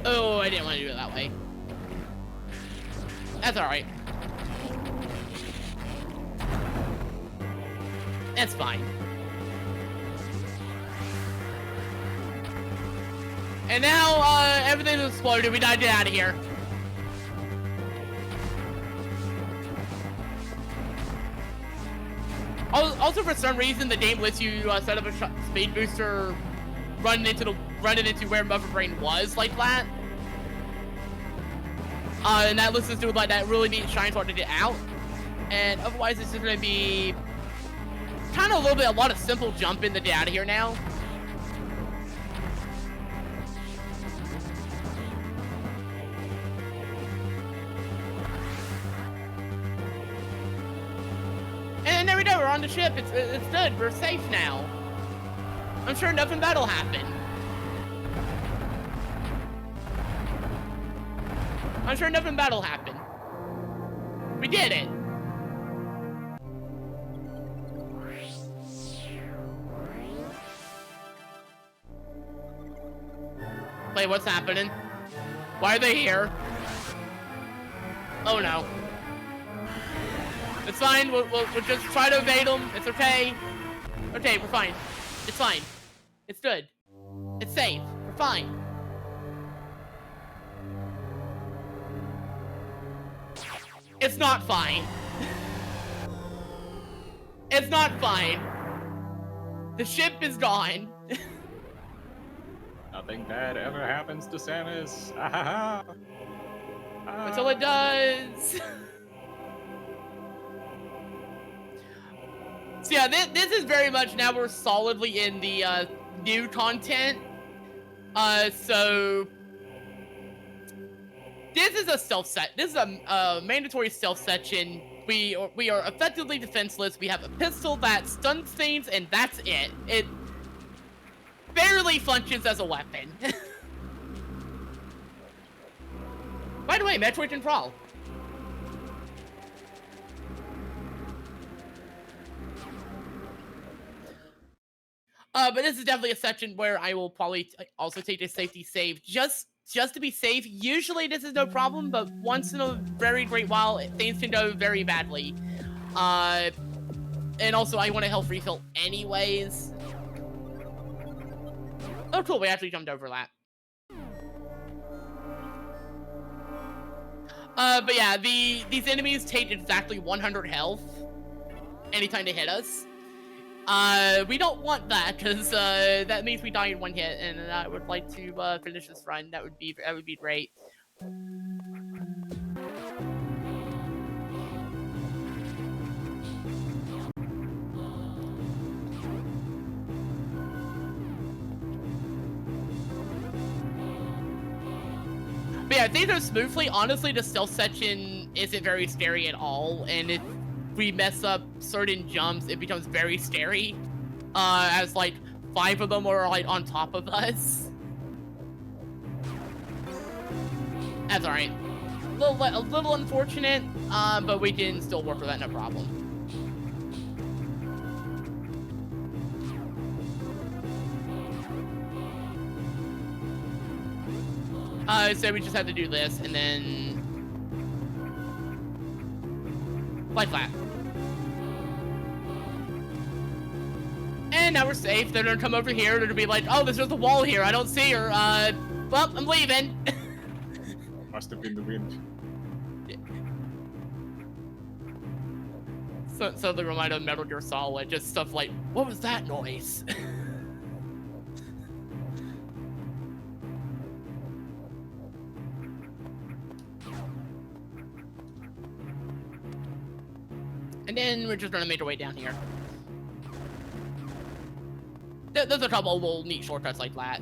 Oh, I didn't want to do it that way. That's alright. That's fine. And now, everything's exploded. We gotta get out of here. Also, for some reason, the game lets you set up a speed booster running into where Mother Brain was, like that. And that lets us do like that really neat shine sword to get out. And otherwise, it's just gonna be kind of a lot of simple jumping to get out of here now. And there we go, we're on the ship. It's good. We're safe now. I'm sure nothing bad'll happen. I'm sure nothing bad'll happen. We did it. Wait, what's happening? Why are they here? Oh no. It's fine. We'll just try to evade them. It's okay. Okay, we're fine. It's fine. It's good. It's safe. We're fine. It's not fine. It's not fine. The ship is gone. Nothing bad ever happens to Samus. Ah, ha, ha. Until it does. So yeah, this is very much now we're solidly in the new content. So this is a stealth set. This is a mandatory stealth section. We are effectively defenseless. We have a pistol that stuns things, and that's it. It barely functions as a weapon. By the way, Metroid can crawl. But this is definitely a section where I will probably also take a safety save just to be safe. Usually this is no problem, but once in a very great while, things can go very badly. And also I want a health refill anyways. Oh, cool, we actually jumped over that. But yeah, these enemies take exactly 100 health anytime they hit us. We don't want that, because that means we die in one hit, and I would like to finish this run. That would be great. But yeah, things go smoothly. Honestly, the stealth section isn't very scary at all, and if we mess up certain jumps, it becomes very scary. As like 5 of them are like on top of us. That's alright. A little unfortunate, but we can still work with that, no problem. So we just have to do this, and then like that. And now we're safe. They're gonna come over here. They're gonna be like, oh, there's just a wall here. I don't see her. Well, I'm leaving. Must have been the wind. So they remind of Metal Gear Solid, just stuff like, what was that noise? And then we're just gonna make our way down here. There's a couple of little neat shortcuts like that.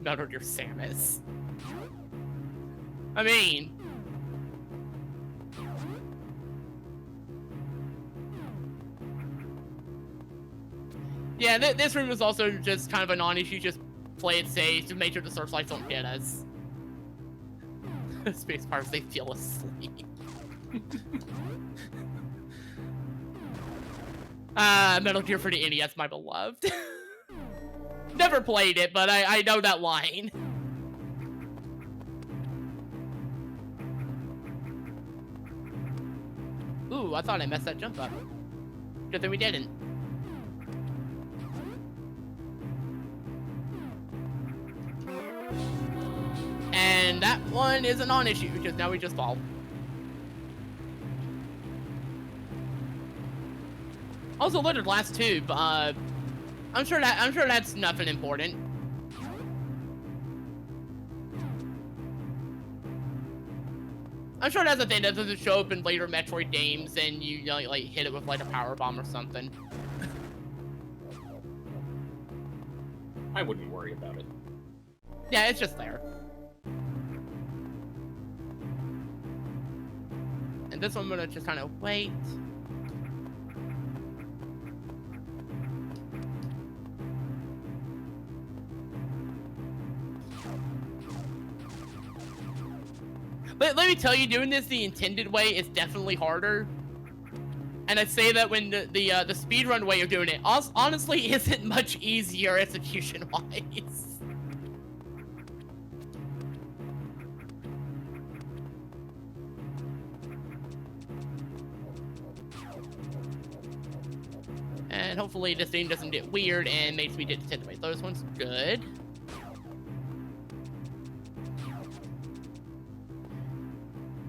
Metal Gear Samus. I mean... Yeah, this room is also just kind of a non-issue. Just play it safe to make sure the searchlights don't hit us. Space Pirates, they feel asleep. Metal Gear for the NES, my beloved. Never played it, but I know that line. Ooh, I thought I messed that jump up. Good thing we didn't. And that one is a non-issue, because now we just fall. Also, lit a glass tube. I'm sure that's nothing important. I'm sure that's a thing that doesn't show up in later Metroid games, and you know, like hit it with like a power bomb or something. I wouldn't worry about it. Yeah, it's just there. And this one I'm gonna just kind of wait. Let me tell you, doing this the intended way is definitely harder. And I say that when the speedrun way of doing it honestly isn't much easier execution-wise. And hopefully this thing doesn't get weird and makes me disintegrate. Those ones good.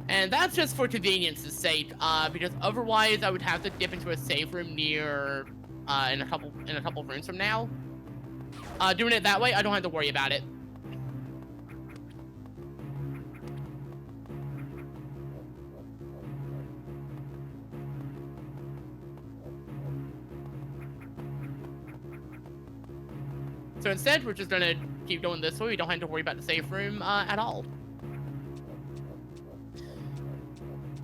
And that's just for convenience's sake, because otherwise I would have to dip into a save room near, in a couple of rooms from now. Doing it that way, I don't have to worry about it. So instead, we're just gonna keep going this way. We don't have to worry about the safe room at all.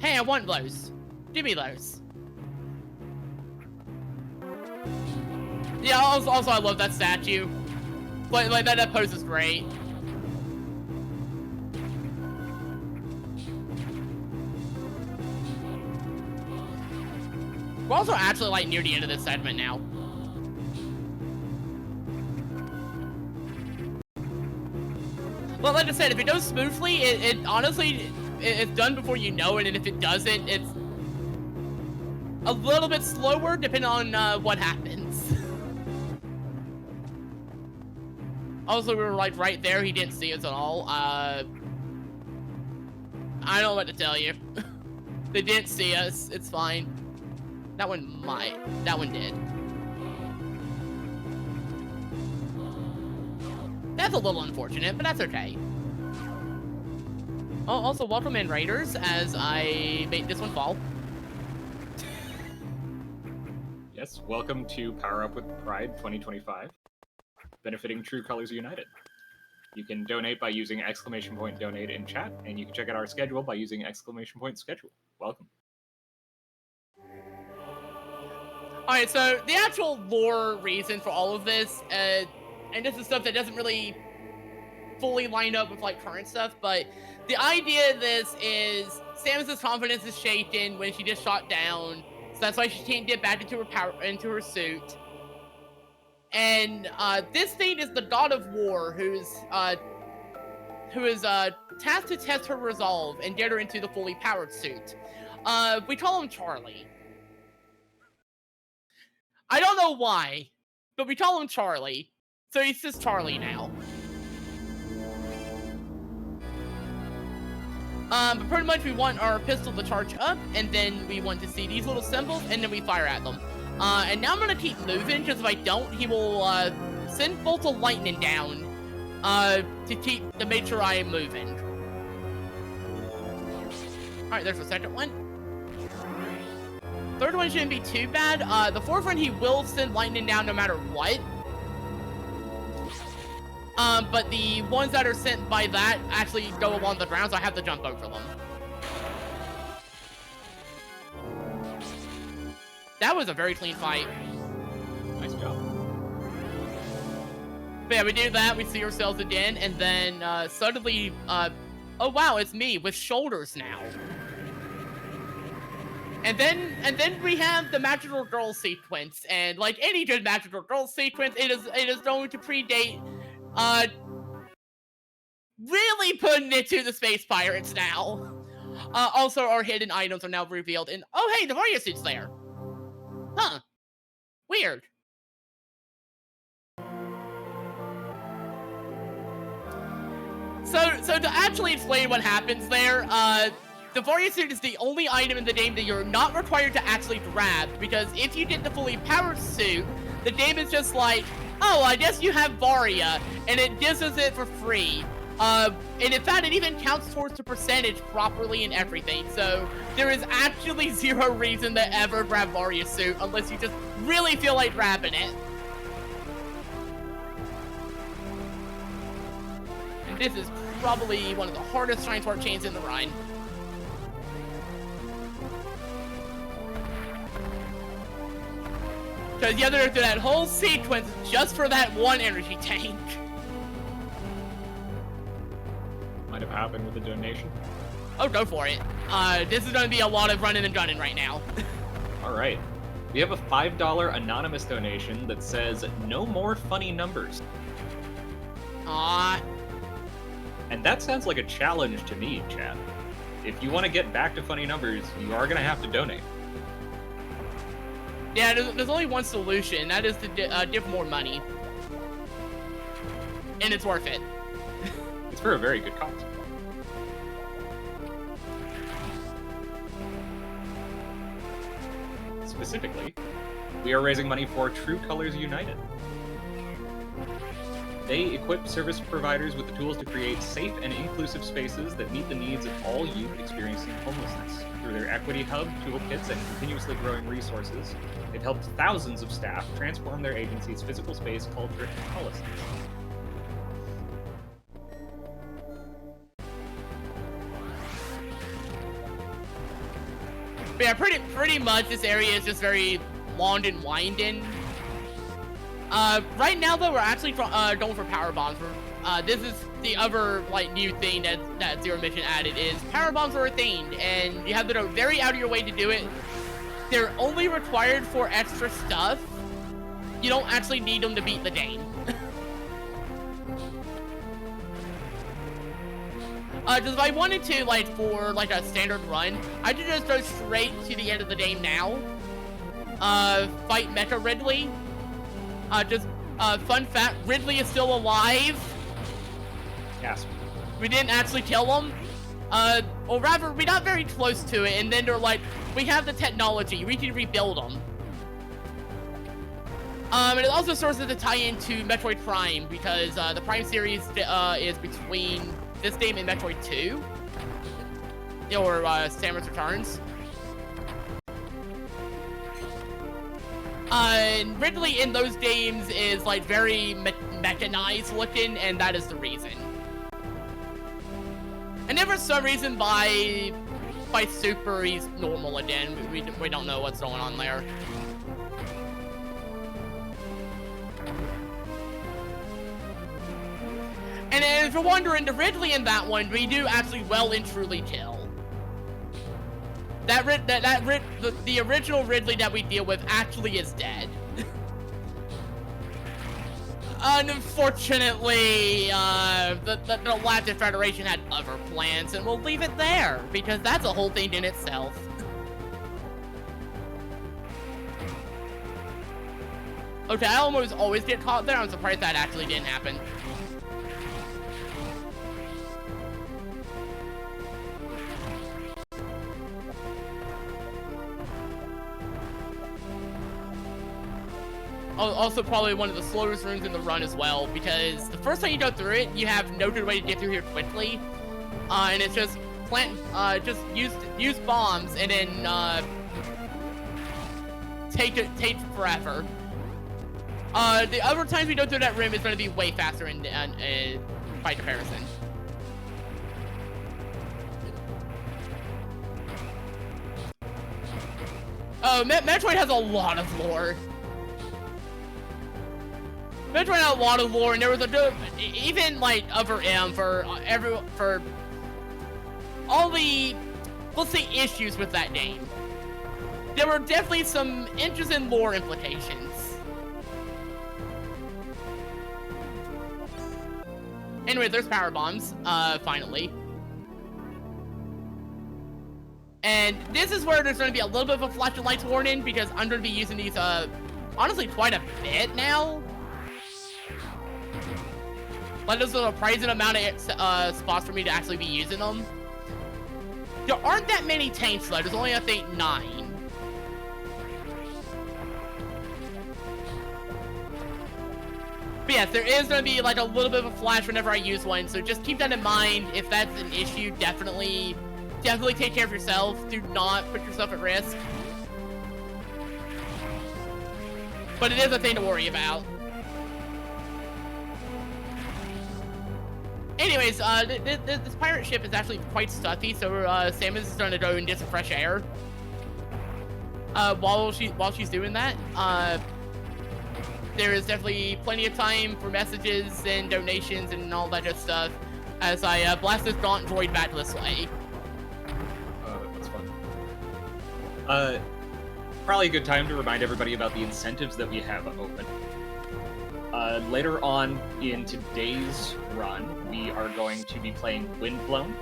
Hey, I want those. Give me those. Yeah, also I love that statue. Like that pose is great. We're also actually like near the end of this segment now. Well, like I said, if it goes smoothly, it honestly, it's done before you know it, and if it doesn't, it's a little bit slower depending on what happens. Also, we were like right there, he didn't see us at all. I don't know what to tell you. They didn't see us, it's fine. That one might, that one did. That's a little unfortunate, but that's okay. Oh, also, welcome in, Raiders, as I made this one fall. Yes, welcome to Power Up with Pride 2025, benefiting True Colors United. You can donate by using !donate in chat, and you can check out our schedule by using !schedule. Welcome. Alright, so the actual lore reason for all of this, and this is stuff that doesn't really fully line up with like current stuff, but the idea of this is Samus's confidence is shaken when she gets shot down, so that's why she can't get back into her suit. And this thing is the god of war who is tasked to test her resolve and get her into the fully powered suit. We call him Charlie. I don't know why, but we call him Charlie. So he's just Charlie now. But pretty much we want our pistol to charge up, and then we want to see these little symbols, and then we fire at them. And now I'm gonna keep moving, because if I don't, he will send bolts of lightning down to make sure I am moving. Alright, there's the second one. Third one shouldn't be too bad. The fourth one, he will send lightning down no matter what. But the ones that are sent by that actually go along the ground, so I have to jump over them. That was a very clean fight. Nice job. But yeah, we do that, we see ourselves again, and then suddenly, oh wow, it's me with shoulders now. And then we have the Magical Girl sequence, and like any good Magical Girl sequence, it is going to predate really putting it to the Space Pirates now. Also, our hidden items are now revealed, and oh hey, the warrior suit's there. Huh. Weird. So to actually explain what happens there, the warrior suit is the only item in the game that you're not required to actually grab, because if you get the fully powered suit, the game is just like, oh, I guess you have Varia, and it gives us it for free. And in fact, it even counts towards the percentage properly and everything, so there is actually zero reason to ever grab Varia suit unless you just really feel like grabbing it. And this is probably one of the hardest Shrine Sword chains in the run. Because you have to go through that whole sequence just for that one energy tank. Might have happened with the donation. Oh, go for it. This is going to be a lot of running and gunning right now. Alright. We have a $5 anonymous donation that says, no more funny numbers. Aww. And that sounds like a challenge to me, chat. If you want to get back to funny numbers, you are going to have to donate. Yeah, there's only one solution. That is to give more money. And it's worth it. It's for a very good cause. Specifically, we are raising money for True Colors United. They equip service providers with the tools to create safe and inclusive spaces that meet the needs of all youth experiencing homelessness. Through their Equity Hub, toolkits, and continuously growing resources, they've helped thousands of staff transform their agency's physical space, culture, and policies. But yeah, pretty much this area is just very long and winding. Right now though, we're actually going for power bombs. This is the other like new thing that Zero Mission added is power bombs are a thing, and you have to go very out of your way to do it. They're only required for extra stuff. You don't actually need them to beat the game. Just if I wanted to, like, for, like, a standard run, I could just go straight to the end of the game now. Fight Mecha Ridley. Fun fact, Ridley is still alive. Yes. We didn't actually kill him. Or rather, we got very close to it, and then they're like, we have the technology, we can rebuild them. And it also serves as a tie-in to Metroid Prime, because the Prime series is between this game and Metroid 2, or Samus Returns. And Ridley in those games is like very mechanized looking, and that is the reason. And then for some reason by Super he's normal again. We don't know what's going on there. And if you're wondering, the Ridley in that one, we do actually well and truly kill. The original Ridley that we deal with actually is dead. Unfortunately, the Galactic Federation had other plans, and we'll leave it there, because that's a whole thing in itself. Okay, I almost always get caught there. I'm surprised that actually didn't happen. Also probably one of the slowest rooms in the run as well, because the first time you go through it, you have no good way to get through here quickly, and it's just just use bombs and then take forever. The other times we go through that room is going to be way faster by comparison. Metroid has a lot of lore. Metroid had a lot of lore, and there was even like other for all the, let's say, issues with that game. There were definitely some interesting lore implications. Anyway, there's power bombs, finally. And this is where there's going to be a little bit of a flash of lights warning, because I'm going to be using these, honestly, quite a bit now. Like, there's a surprising amount of spots for me to actually be using them. There aren't that many tanks though. There's only, I think, 9. But yes, there is going to be like a little bit of a flash whenever I use one, so just keep that in mind. If that's an issue, definitely take care of yourself. Do not put yourself at risk. But it is a thing to worry about. Anyways, this pirate ship is actually quite stuffy, so Samus is going to go and get some fresh air. While she's doing that, there is definitely plenty of time for messages and donations and all that good stuff as I blast this gaunt droid back this way. That's fun. Probably a good time to remind everybody about the incentives that we have open. Later on in today's run, we are going to be playing Windblown.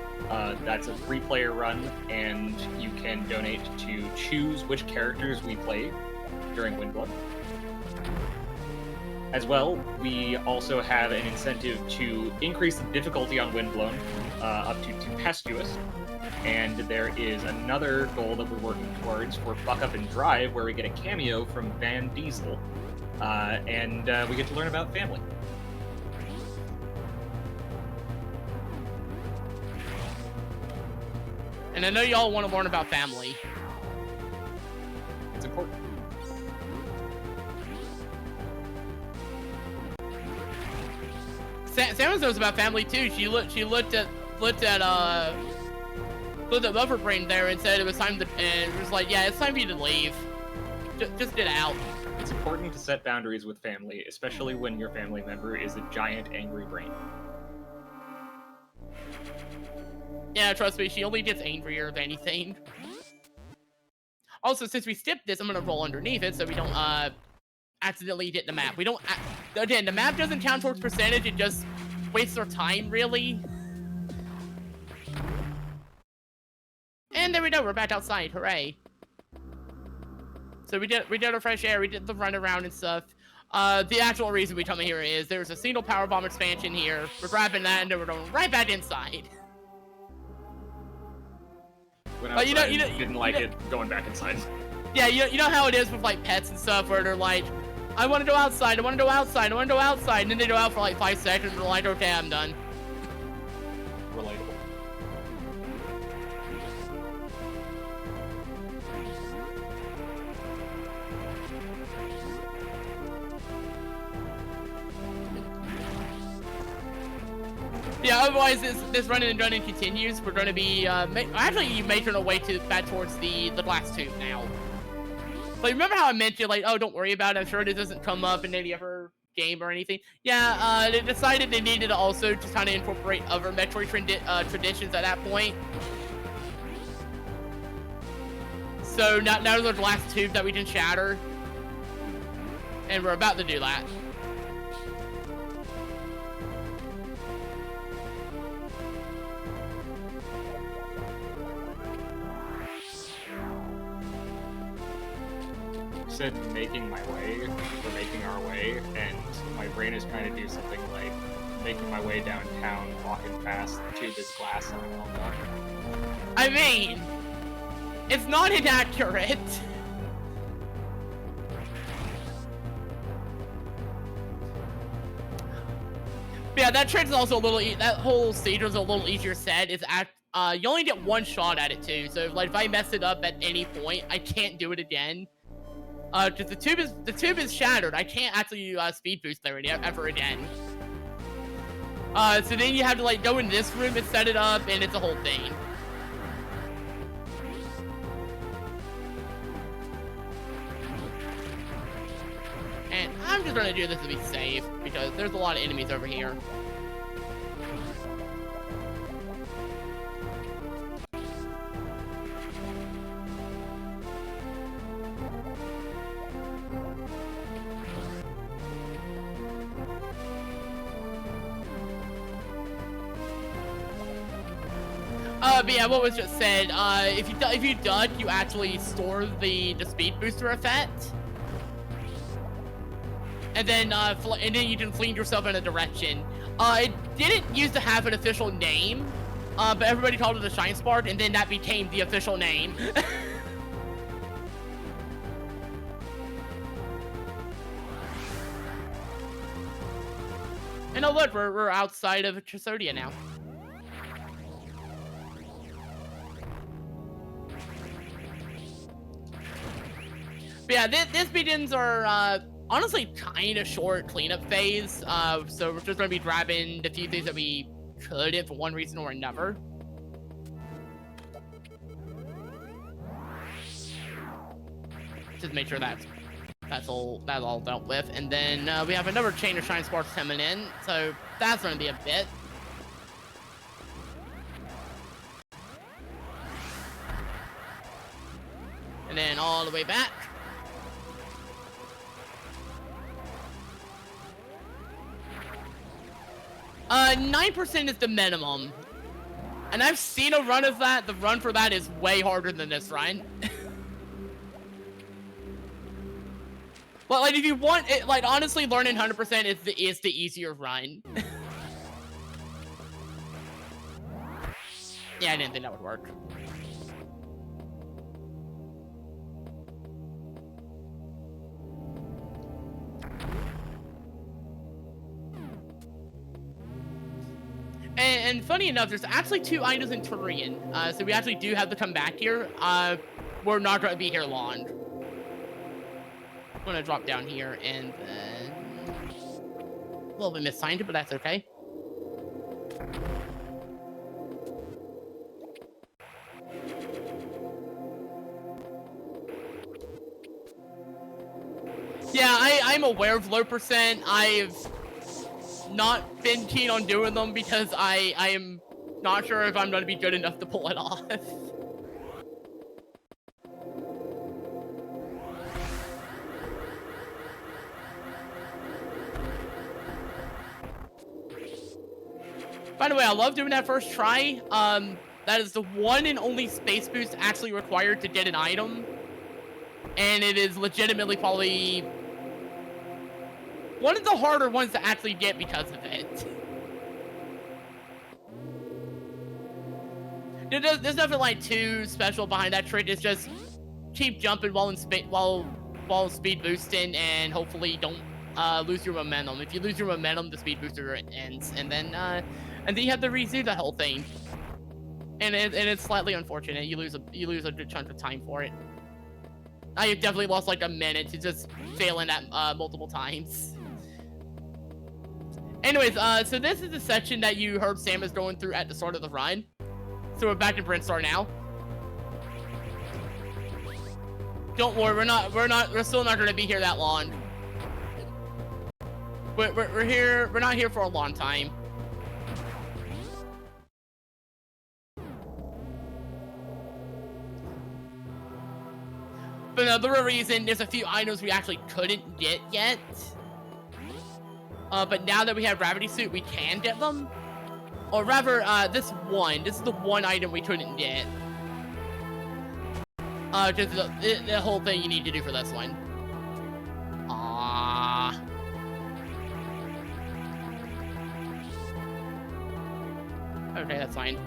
That's a 3-player run, and you can donate to choose which characters we play during Windblown. As well, we also have an incentive to increase the difficulty on Windblown up to Tempestuous. And there is another goal that we're working towards for Buck Up and Drive, where we get a cameo from Van Diesel, and we get to learn about family. And I know y'all want to learn about family. It's important. Samus knows about family too. She looked at Loverbrain there and said it was time to, and it was like, yeah, it's time for you to leave. Just get out. It's important to set boundaries with family, especially when your family member is a giant angry brain. Yeah, trust me, she only gets angrier if anything. Also, since we skipped this, I'm gonna roll underneath it so we don't accidentally hit the map. We don't. Again, the map doesn't count towards percentage. It just wastes our time, really. And there we go. We're back outside. Hooray! So we did our fresh air. We did the run around and stuff. The actual reason we come here is there's a single power bomb expansion here. We're grabbing that and then we're going right back inside. When I didn't like it going back inside. Yeah, you know how it is with like pets and stuff where they're like, I want to go outside, I want to go outside, I want to go outside, and then they go out for like 5 seconds and they're like, okay, I'm done. Relatable. Yeah, otherwise this running and gunning continues. We're going to be actually making our way back towards the glass tube now. But remember how I mentioned like, oh, don't worry about it. I'm sure it doesn't come up in any other game or anything. Yeah, they decided they needed to also just kind of incorporate other Metroid traditions at that point. So now there's a glass tube that we can shatter, and we're about to do that. Said making my way, or making our way, and my brain is trying to do something like making my way downtown, walking fast to this glass on the wall. I mean, it's not inaccurate. But yeah, that trick's also a little. That whole stage was a little easier said. It's you only get one shot at it too. So like if I mess it up at any point, I can't do it again. Because the tube is shattered. I can't actually speed boost there ever again. So then you have to like go in this room and set it up, and it's a whole thing. And I'm just gonna do this to be safe because there's a lot of enemies over here. But yeah, what was just said, if you duck, you actually store the speed booster effect. And then you can fling yourself in a direction. It didn't used to have an official name, but everybody called it a Shine Spark, and then that became the official name. And oh look, we're outside of Tresodia now. But yeah, this begins our honestly kind of short cleanup phase. So we're just gonna be grabbing the few things that we could for one reason or another. Just make sure that's all dealt with, and then we have another chain of Shine Sparks coming in, so that's gonna be a bit. And then all the way back. 9% is the minimum. And I've seen a run of that. The run for that is way harder than this run. But like if you want it, like honestly learning 100% is the easier run. Yeah, I didn't think that would work. And funny enough, there's actually 2 items in Turian, so we actually do have to come back here. We're not going to be here long. I'm going to drop down here, and then... a little bit mistimed, but that's okay. Yeah, I'm aware of low percent. I've not been keen on doing them because I am not sure if I'm going to be good enough to pull it off. By the way, I love doing that first try. That is the one and only space boost actually required to get an item. And it is legitimately probably one of the harder ones to actually get because of it. There's nothing like too special behind that trick. It's just keep jumping while speed boosting, and hopefully don't lose your momentum. If you lose your momentum, the speed booster ends, and then you have to redo the whole thing. And it's slightly unfortunate. You lose a good chunk of time for it. I definitely lost like a minute to just failing that multiple times. Anyways, so this is the section that you heard Samus going through at the start of the run. So we're back in Brinstar now. Don't worry, we're still not gonna be here that long. We're not here for a long time. For another reason, there's a few items we actually couldn't get yet. But now that we have Gravity Suit, we can get them. Or rather, this is the one item we couldn't get. Just the whole thing you need to do for this one. Okay, that's fine.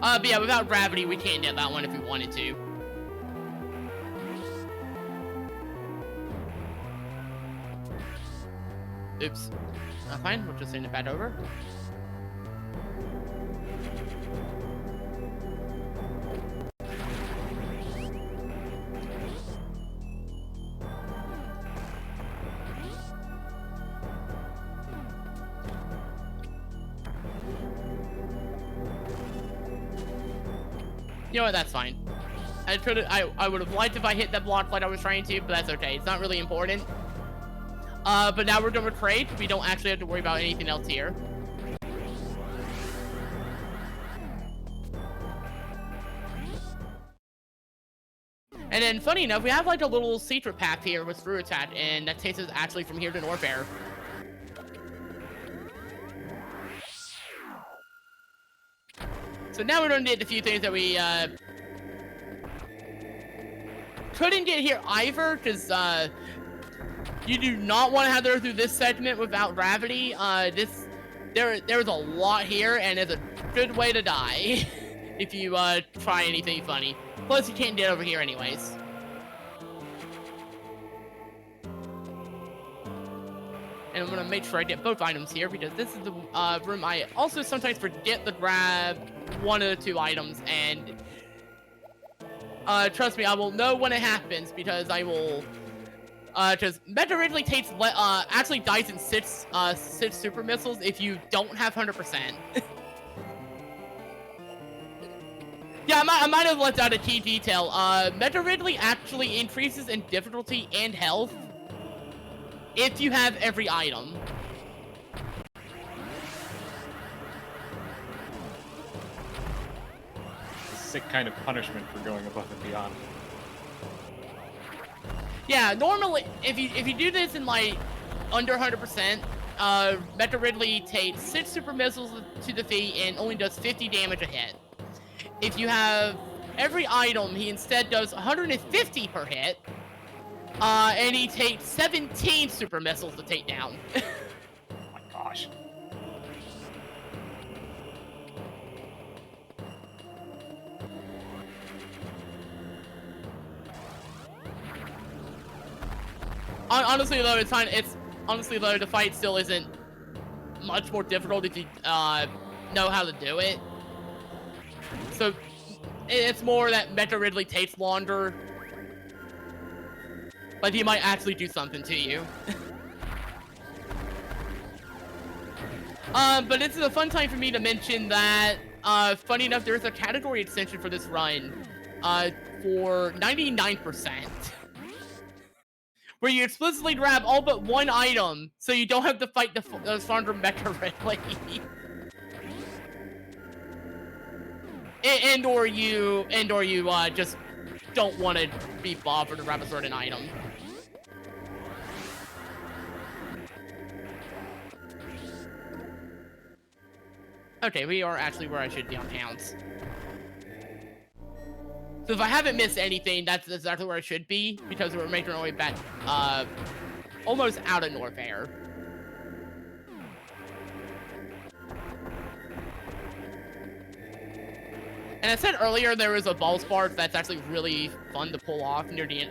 But yeah, without gravity, we can't get that one if we wanted to. Oops. Fine, we'll just send it back over. You know what, that's fine. I would have liked if I hit that block like I was trying to, but that's okay. It's not really important. But now we're done with trade. We don't actually have to worry about anything else here. And then, funny enough, we have like a little secret path here with through attack, and that takes us actually from here to Norfair. So now we're gonna get a few things that we couldn't get here either, because you do not want to have to go through this segment without gravity. There's a lot here, and it's a good way to die if you try anything funny. Plus, you can't get over here anyways. And I'm gonna make sure I get both items here, because this is the room I also sometimes forget to grab one of the 2 items, and trust me, I will know when it happens, because I will because Metroid originally takes actually dies in 6 super missiles if you don't have 100%. Yeah, I might have left out a key detail. Metroid Ridley actually increases in difficulty and health if you have every item. Sick kind of punishment for going above and beyond. Yeah, normally if you do this in like under 100%, Metroid Ridley takes 6 super missiles to defeat and only does 50 damage a hit. If you have every item, he instead does 150 per hit. And he takes 17 super missiles to take down. Oh my gosh. Honestly, though, honestly, though, the fight still isn't much more difficult if you know how to do it. So it's more that Metro Ridley takes longer, but he might actually do something to you. But this is a fun time for me to mention that, funny enough, there's a category extension for this run, for 99%. Where you explicitly grab all but one item, so you don't have to fight the stronger Metro Ridley. and/or you just don't want to be bothered to grab a certain item. Okay, we are actually where I should be on towns. So if I haven't missed anything, that's exactly where I should be, because we're making our way back, almost out of North Air. And I said earlier there was a ball spark that's actually really fun to pull off near the,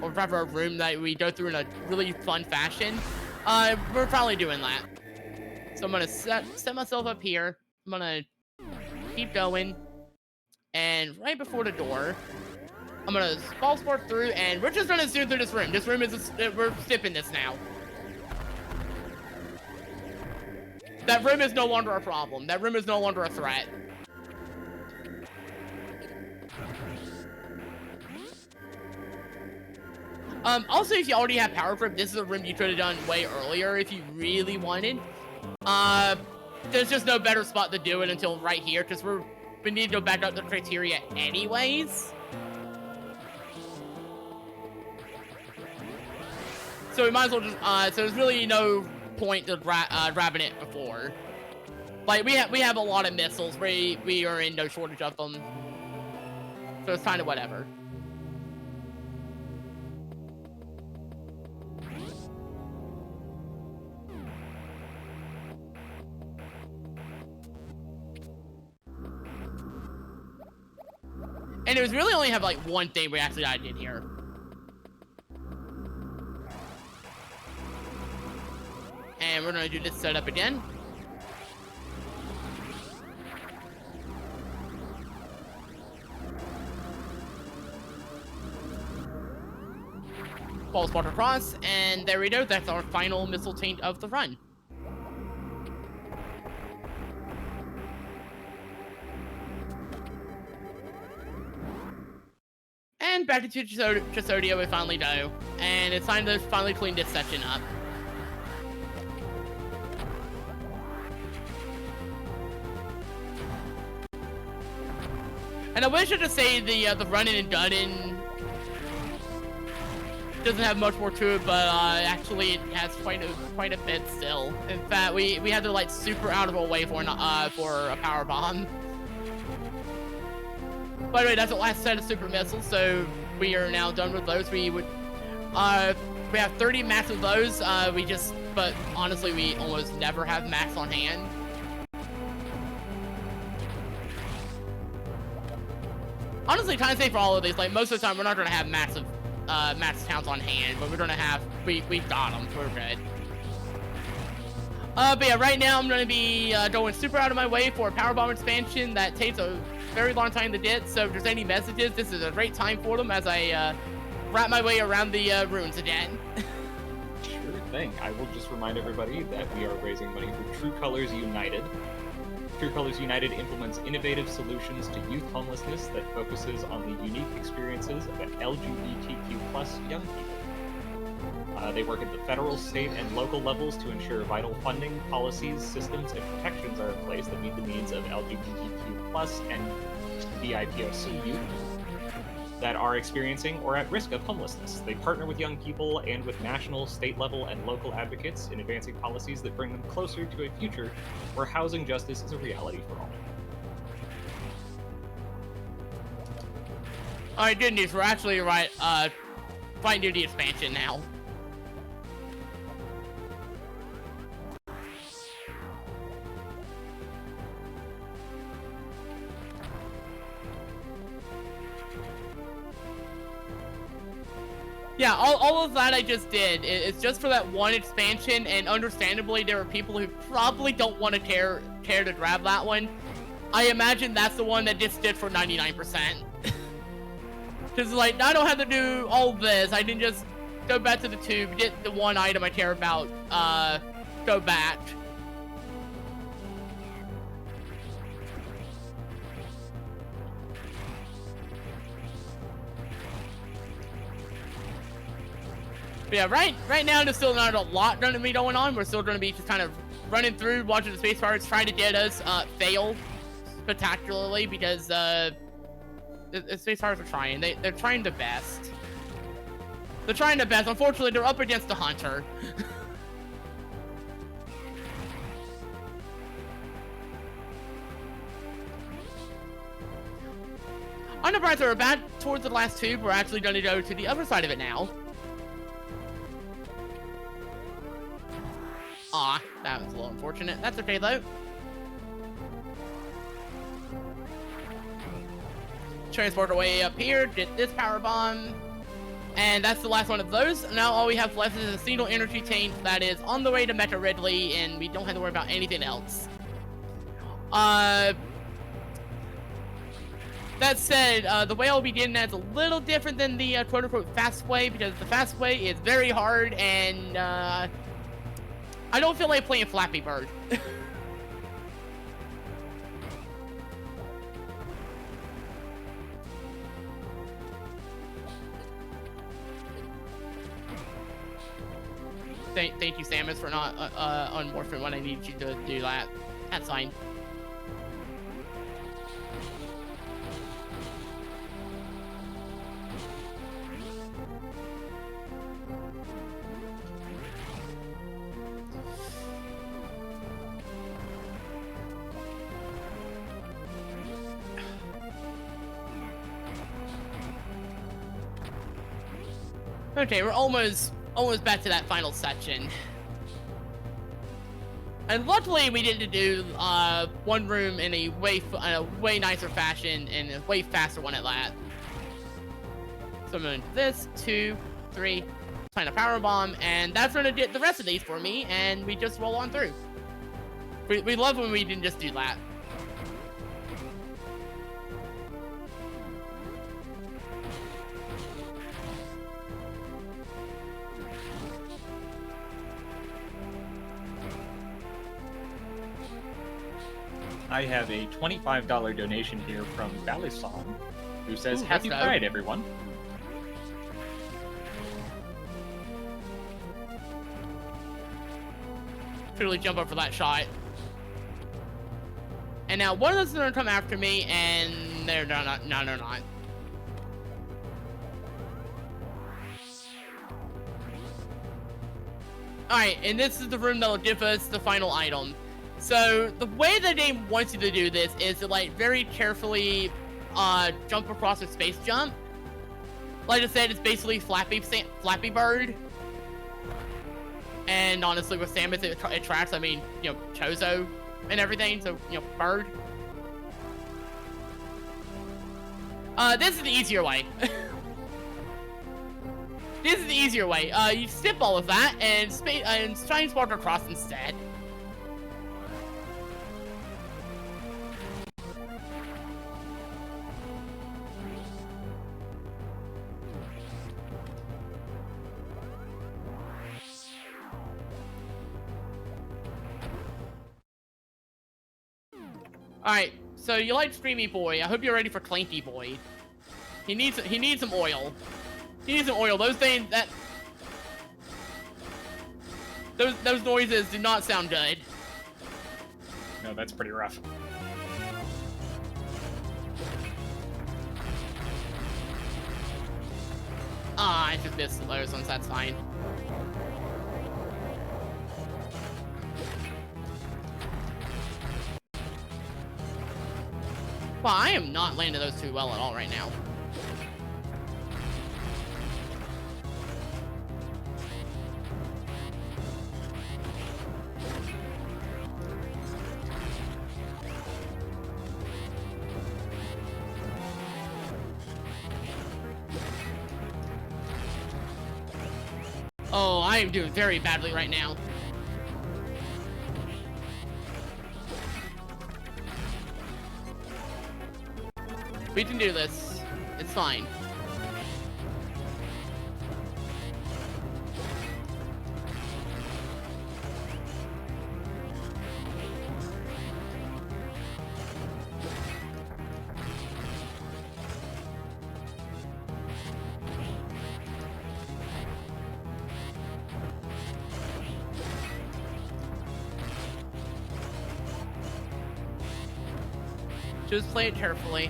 or rather a room that we go through in a really fun fashion. We're probably doing that. So I'm gonna set myself up here. I'm gonna keep going. And right before the door, I'm gonna ball spark through, and we're just gonna zoom through this room. This room is, we're skipping this now. That room is no longer a problem. That room is no longer a threat. Also, if you already have power grip, this is a room you could have done way earlier if you really wanted. There's just no better spot to do it until right here, because we need to go back up the criteria anyways. So we might as well just, so there's really no point to grabbing it before. Like, we have a lot of missiles. We are in no shortage of them. So it's kind of whatever. And it was really only have like one thing we actually did here. And we're gonna do this setup again. Ball spark across, and there we go. That's our final missile taint of the run. And back to Chesodia we finally go. And it's time to finally clean this section up. And I wish I could say the running and gunning doesn't have much more to it, but actually it has quite a bit still. In fact, we had to like super out of our way for a power bomb. By the way, that's the last set of super missiles, so we are now done with those. We have 30 max of those. But honestly, we almost never have max on hand. Honestly, kind of say for all of these, like most of the time, we're not gonna have max counts on hand, but we're gonna have we've got them. We're good. But yeah, right now I'm gonna be going super out of my way for a power bomb expansion that takes a very long time to get. So if there's any messages, this is a great time for them as I wrap my way around the ruins again. Sure thing. I will just remind everybody that we are raising money for True Colors United. True Colors United implements innovative solutions to youth homelessness that focuses on the unique experiences of LGBTQ+ young people. They work at the federal, state, and local levels to ensure vital funding, policies, systems, and protections are in place that meet the needs of LGBTQ+ and BIPOC youth that are experiencing or at risk of homelessness. They partner with young people and with national, state level, and local advocates in advancing policies that bring them closer to a future where housing justice is a reality for all. Alright, good news. We're actually right near the expansion now. Yeah, all of that I just did is just for that one expansion, and understandably there are people who probably don't want to care to grab that one. I imagine that's the one that just did for 99%. Because, like, I don't have to do all this. I can just go back to the tube, get the one item I care about, go back. But yeah, right now there's still not a lot going to be going on. We're still going to be just kind of running through, watching the space pirates trying to get us, fail spectacularly because, the space pirates are trying. They're trying the best. They're trying the best. Unfortunately, they're up against the hunter. On the bright side, we're back towards the last tube. We're actually going to go to the other side of it now. Aw, that was a little unfortunate. That's okay, though. Transport our way up here, get this power bomb. And that's the last one of those. Now all we have left is a single energy tank that is on the way to Metroid, and we don't have to worry about anything else. That said, the way I'll be getting that's a little different than the quote-unquote fast way, because the fast way is very hard, and I don't feel like playing Flappy Bird. Thank you, Samus, for not unmorphing when I need you to do that. That's fine. Okay, we're almost back to that final section. And luckily we get to do one room in a way nicer fashion and a way faster one at that. So I'm going to do this, 2, 3, plant a power bomb, and that's going to get the rest of these for me, and we just roll on through. We love when we can just do that. I have a $25 donation here from Valley Song, who says, Ooh, Happy that's Pride, everyone. Truly jump up for that shot. And now one of those is going to come after me, and they're not. No, they're not. Alright, and this is the room that will give us the final item. So, the way the game wants you to do this is to, like, very carefully, jump across a space jump. Like I said, it's basically Flappy Bird. And honestly, with Samus, it tracks, I mean, you know, Chozo and everything, so, you know, Bird. This is the easier way. This is the easier way. You skip all of that, and try and spark across instead. Alright, so you like Screamy Boy. I hope you're ready for Clanky Boy. He needs some oil. He needs some oil. Those things those noises do not sound good. No, that's pretty rough. Ah, I just missed those ones, that's fine. Well, I am not landing those too well at all right now. Oh, I am doing very badly right now. We can do this. It's fine. Just play it carefully.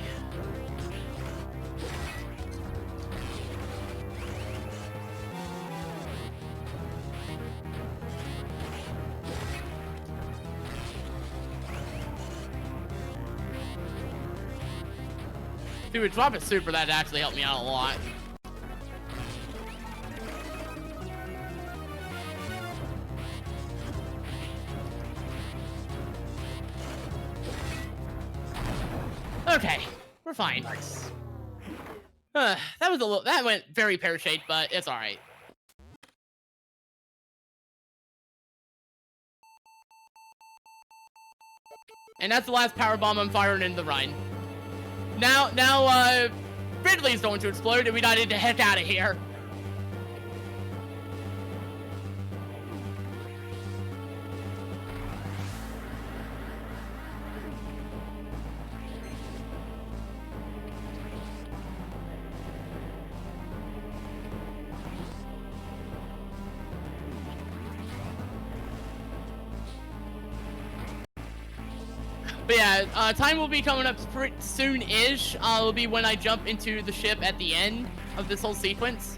Dude, drop a super, that actually helped me out a lot. Okay, we're fine. Nice. That went very pear-shaped, but it's all right. And that's the last power bomb I'm firing in the run. Now, Ridley's going to explode, and we gotta get the heck out of here. But yeah, time will be coming up pretty soon-ish. Will be when I jump into the ship at the end of this whole sequence.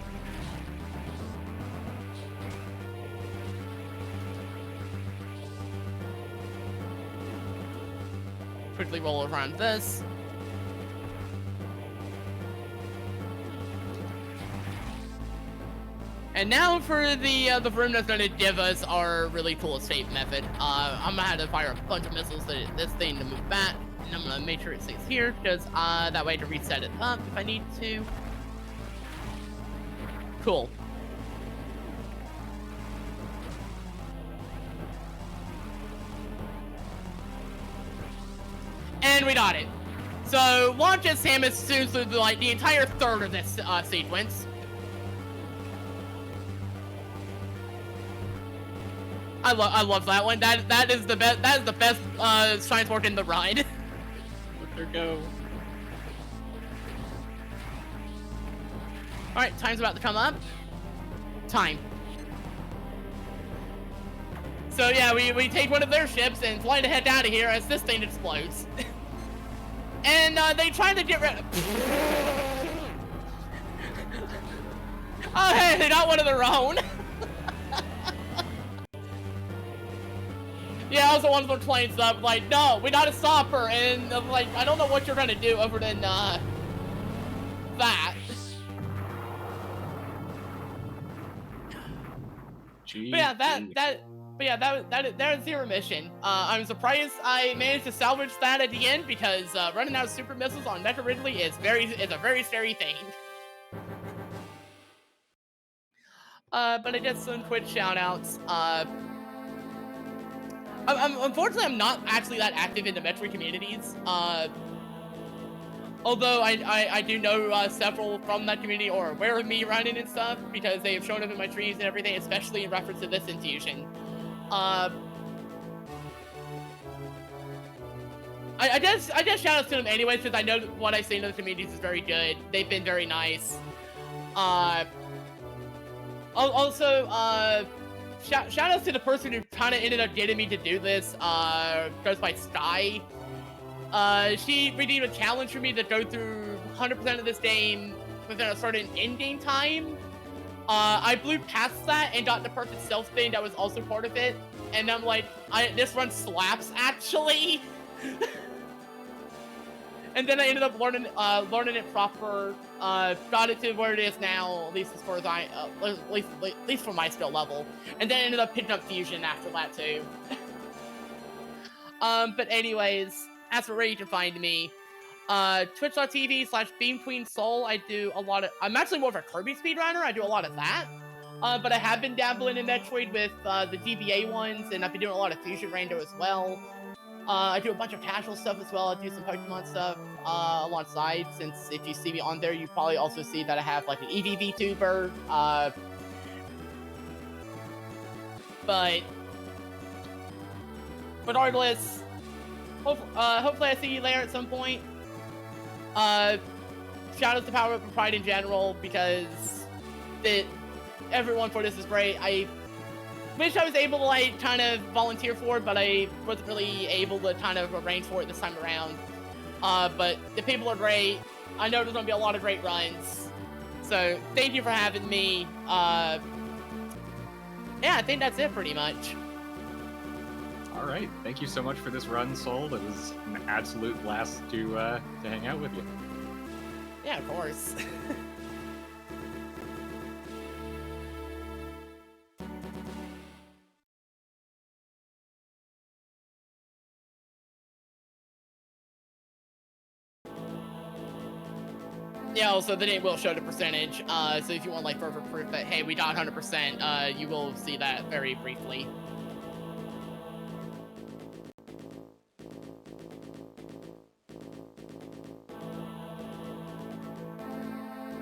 Quickly roll around this. And now for the room that's gonna give us our really cool escape method. I'm gonna have to fire a bunch of missiles at this thing to move back, and I'm gonna make sure it stays here because that way I can reset it up if I need to. Cool. And we got it. So launch as Samus zooms through like the entire third of this sequence. I love that one. That is the best. That is the best transport in the ride. Let her go. All right, time's about to come up. Time. So yeah, we take one of their ships and fly the heck out of here as this thing explodes. And they try to get rid. Oh hey, they got one of their own. Yeah, I was the one that playing stuff like, no, we gotta stop her, and like, I don't know what you're gonna do other than that. But yeah, that is zero mission. I'm surprised I managed to salvage that at the end because running out of super missiles on Mecha Ridley is a very scary thing. But I did some quick shout-outs. Unfortunately, I'm not actually that active in the Metroid communities. Although I do know several from that community or aware of me running and stuff because they have shown up in my streams and everything, especially in reference to this infusion. I just shout outs to them anyways because I know what I've seen in the communities is very good. They've been very nice. Also, shout outs to the person who kind of ended up getting me to do this. Goes by Sky. She redeemed a challenge for me to go through 100% of this game within a certain ending time. I blew past that and got the perfect stealth thing that was also part of it. And I'm like, this run slaps actually. And then I ended up learning it proper. Got it to where it is now, at least as far as at least for my skill level. And then ended up picking up Fusion after that too. But anyways, as for where you can find me, twitch.tv/BeamQueenSol. I do a lot of. I'm actually more of a Kirby speedrunner. I do a lot of that. But I have been dabbling in Metroid with the GBA ones, and I've been doing a lot of Fusion Rando as well. I do a bunch of casual stuff as well. I do some Pokemon stuff alongside. Since if you see me on there, you probably also see that I have like an EV VTuber. But regardless, hopefully I see you there at some point. Shout out to Power Up and Pride in general, because everyone for this is great. I wish I was able to like kind of volunteer for it, but I wasn't really able to kind of arrange for it this time around. But the people are great. I know there's gonna be a lot of great runs. So thank you for having me. Yeah, I think that's it pretty much. All right, thank you so much for this run, Sol. It was an absolute blast to hang out with you. Yeah, of course. Yeah, also the name will show the percentage. So if you want like further proof that hey, we got 100%, you will see that very briefly.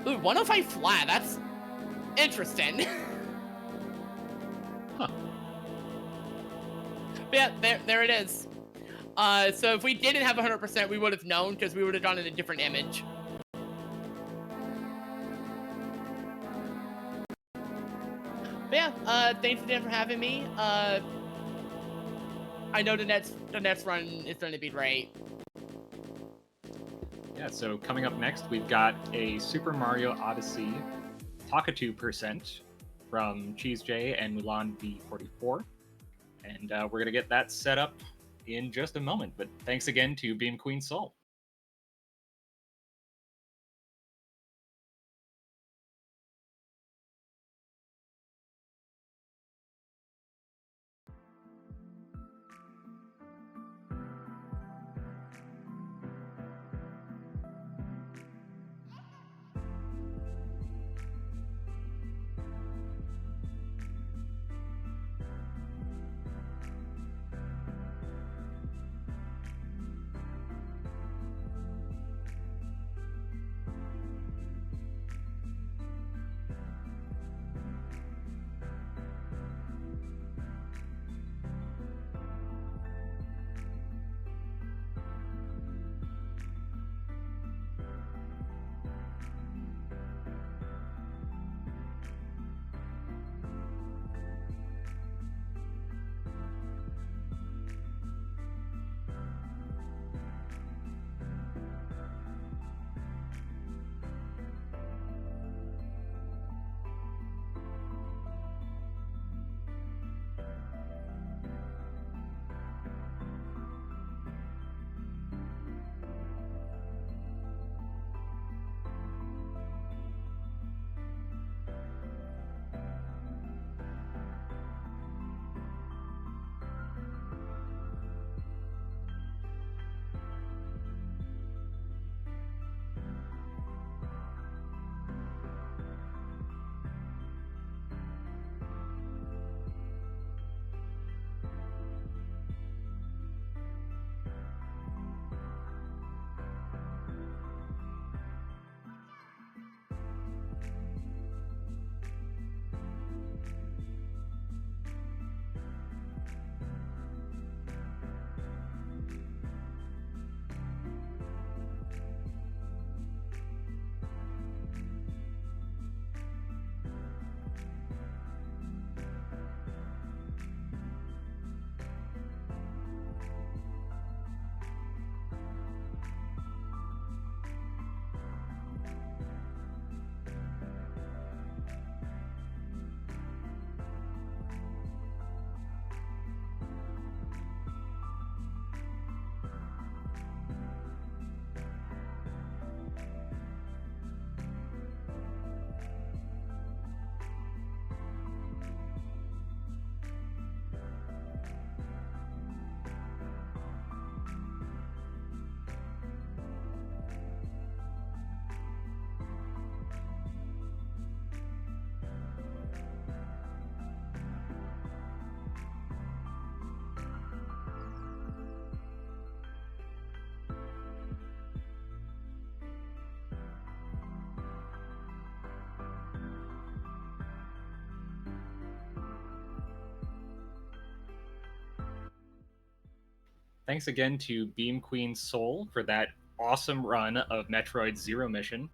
Ooh, 105 flat. That's interesting. Huh. But yeah, there it is. So if we didn't have 100%, we would have known because we would have done it in a different image. But yeah, thanks again for having me. I know the next run is going to be great. Yeah, so coming up next, we've got a Super Mario Odyssey Talkatoo percent from Cheese J and Mulan B44. And we're going to get that set up in just a moment. But thanks again to BeamQueenSol. Thanks again to BeamQueenSol for that awesome run of Metroid Zero Mission.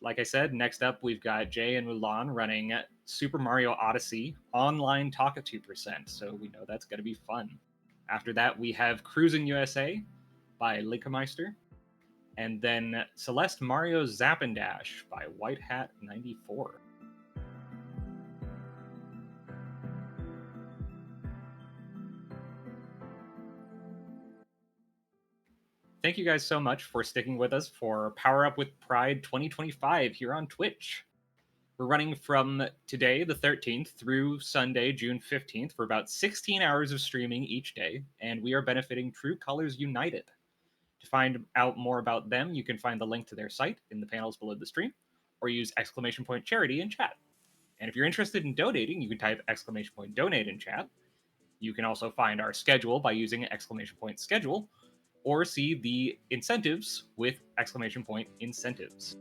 Like I said, next up we've got Jay and Mulan running Super Mario Odyssey online talk at 2%, so we know that's going to be fun. After that, we have Cruising USA by Linkemeister, and then Celeste Mario Zap and Dash by White Hat 94. Thank you guys so much for sticking with us for Power Up with Pride 2025 here on Twitch. We're running from today, the 13th, through Sunday, June 15th, for about 16 hours of streaming each day, and we are benefiting True Colors United. To find out more about them, you can find the link to their site in the panels below the stream, or use !charity in chat. And if you're interested in donating, you can type !donate in chat. You can also find our schedule by using !schedule, or see the incentives with !incentives.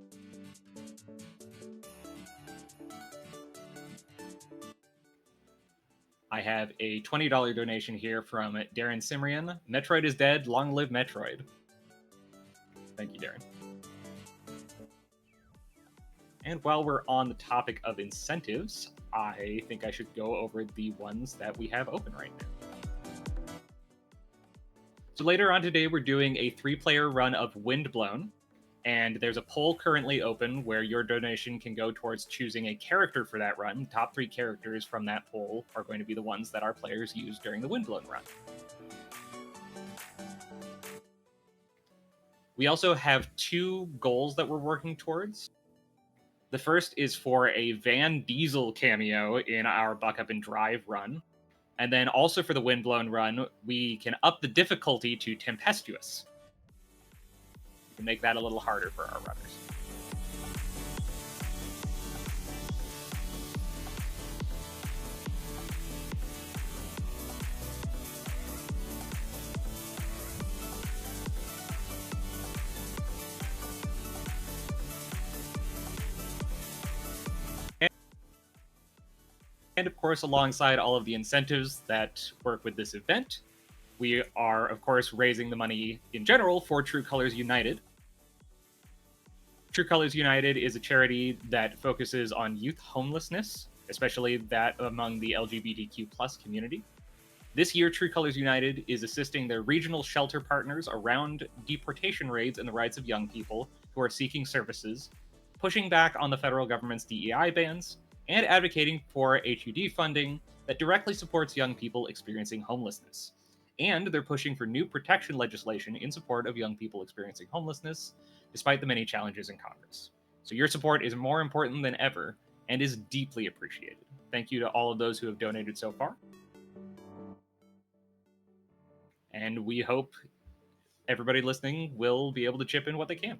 I have a $20 donation here from Darren Simrian. Metroid is dead, long live Metroid. Thank you, Darren. And while we're on the topic of incentives, I think I should go over the ones that we have open right now. So later on today, we're doing a 3-player run of Windblown, and there's a poll currently open where your donation can go towards choosing a character for that run. Top 3 characters from that poll are going to be the ones that our players use during the Windblown run. We also have 2 goals that we're working towards. The first is for a Van Diesel cameo in our Buck Up and Drive run. And then also for the Windblown run, we can up the difficulty to Tempestuous. We can make that a little harder for our runners. And of course, alongside all of the incentives that work with this event, we are, of course, raising the money in general for True Colors United. True Colors United is a charity that focuses on youth homelessness, especially that among the LGBTQ+ community. This year, True Colors United is assisting their regional shelter partners around deportation raids and the rights of young people who are seeking services, pushing back on the federal government's DEI bans, and advocating for HUD funding that directly supports young people experiencing homelessness. And they're pushing for new protection legislation in support of young people experiencing homelessness, despite the many challenges in Congress. So your support is more important than ever and is deeply appreciated. Thank you to all of those who have donated so far. And we hope everybody listening will be able to chip in what they can.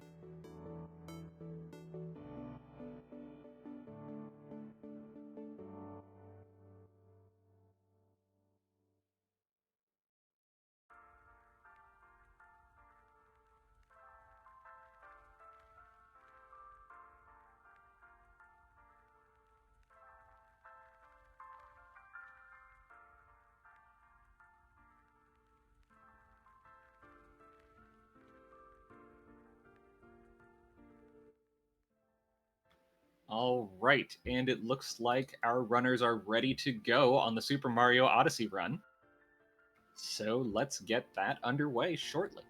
All right, and it looks like our runners are ready to go on the Super Mario Odyssey run. So let's get that underway shortly.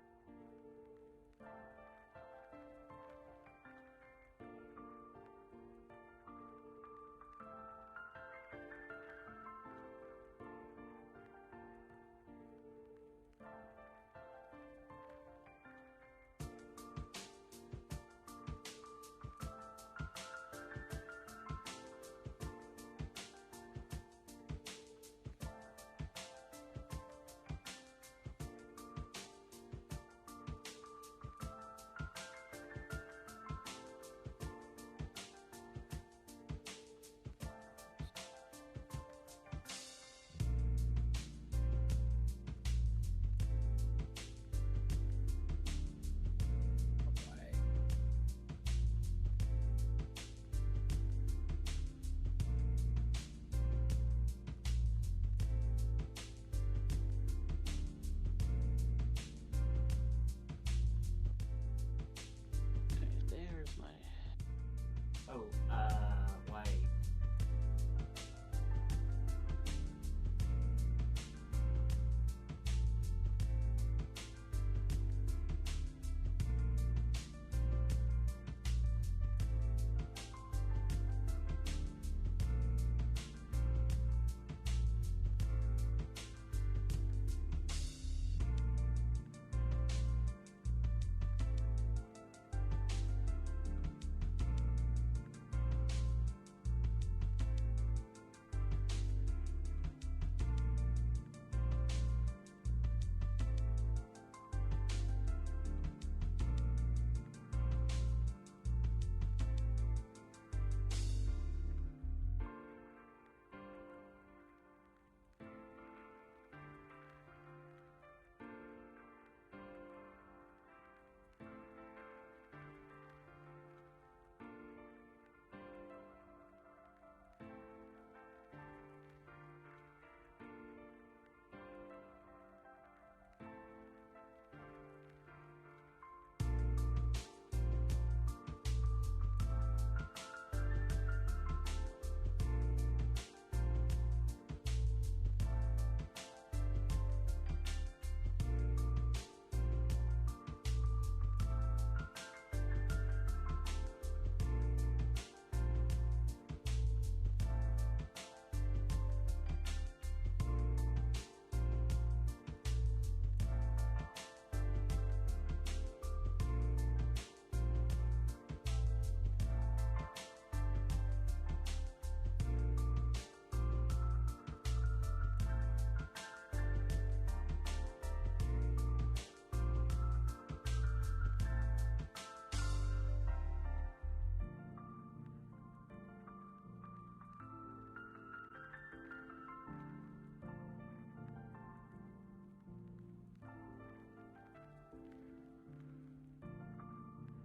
Oh,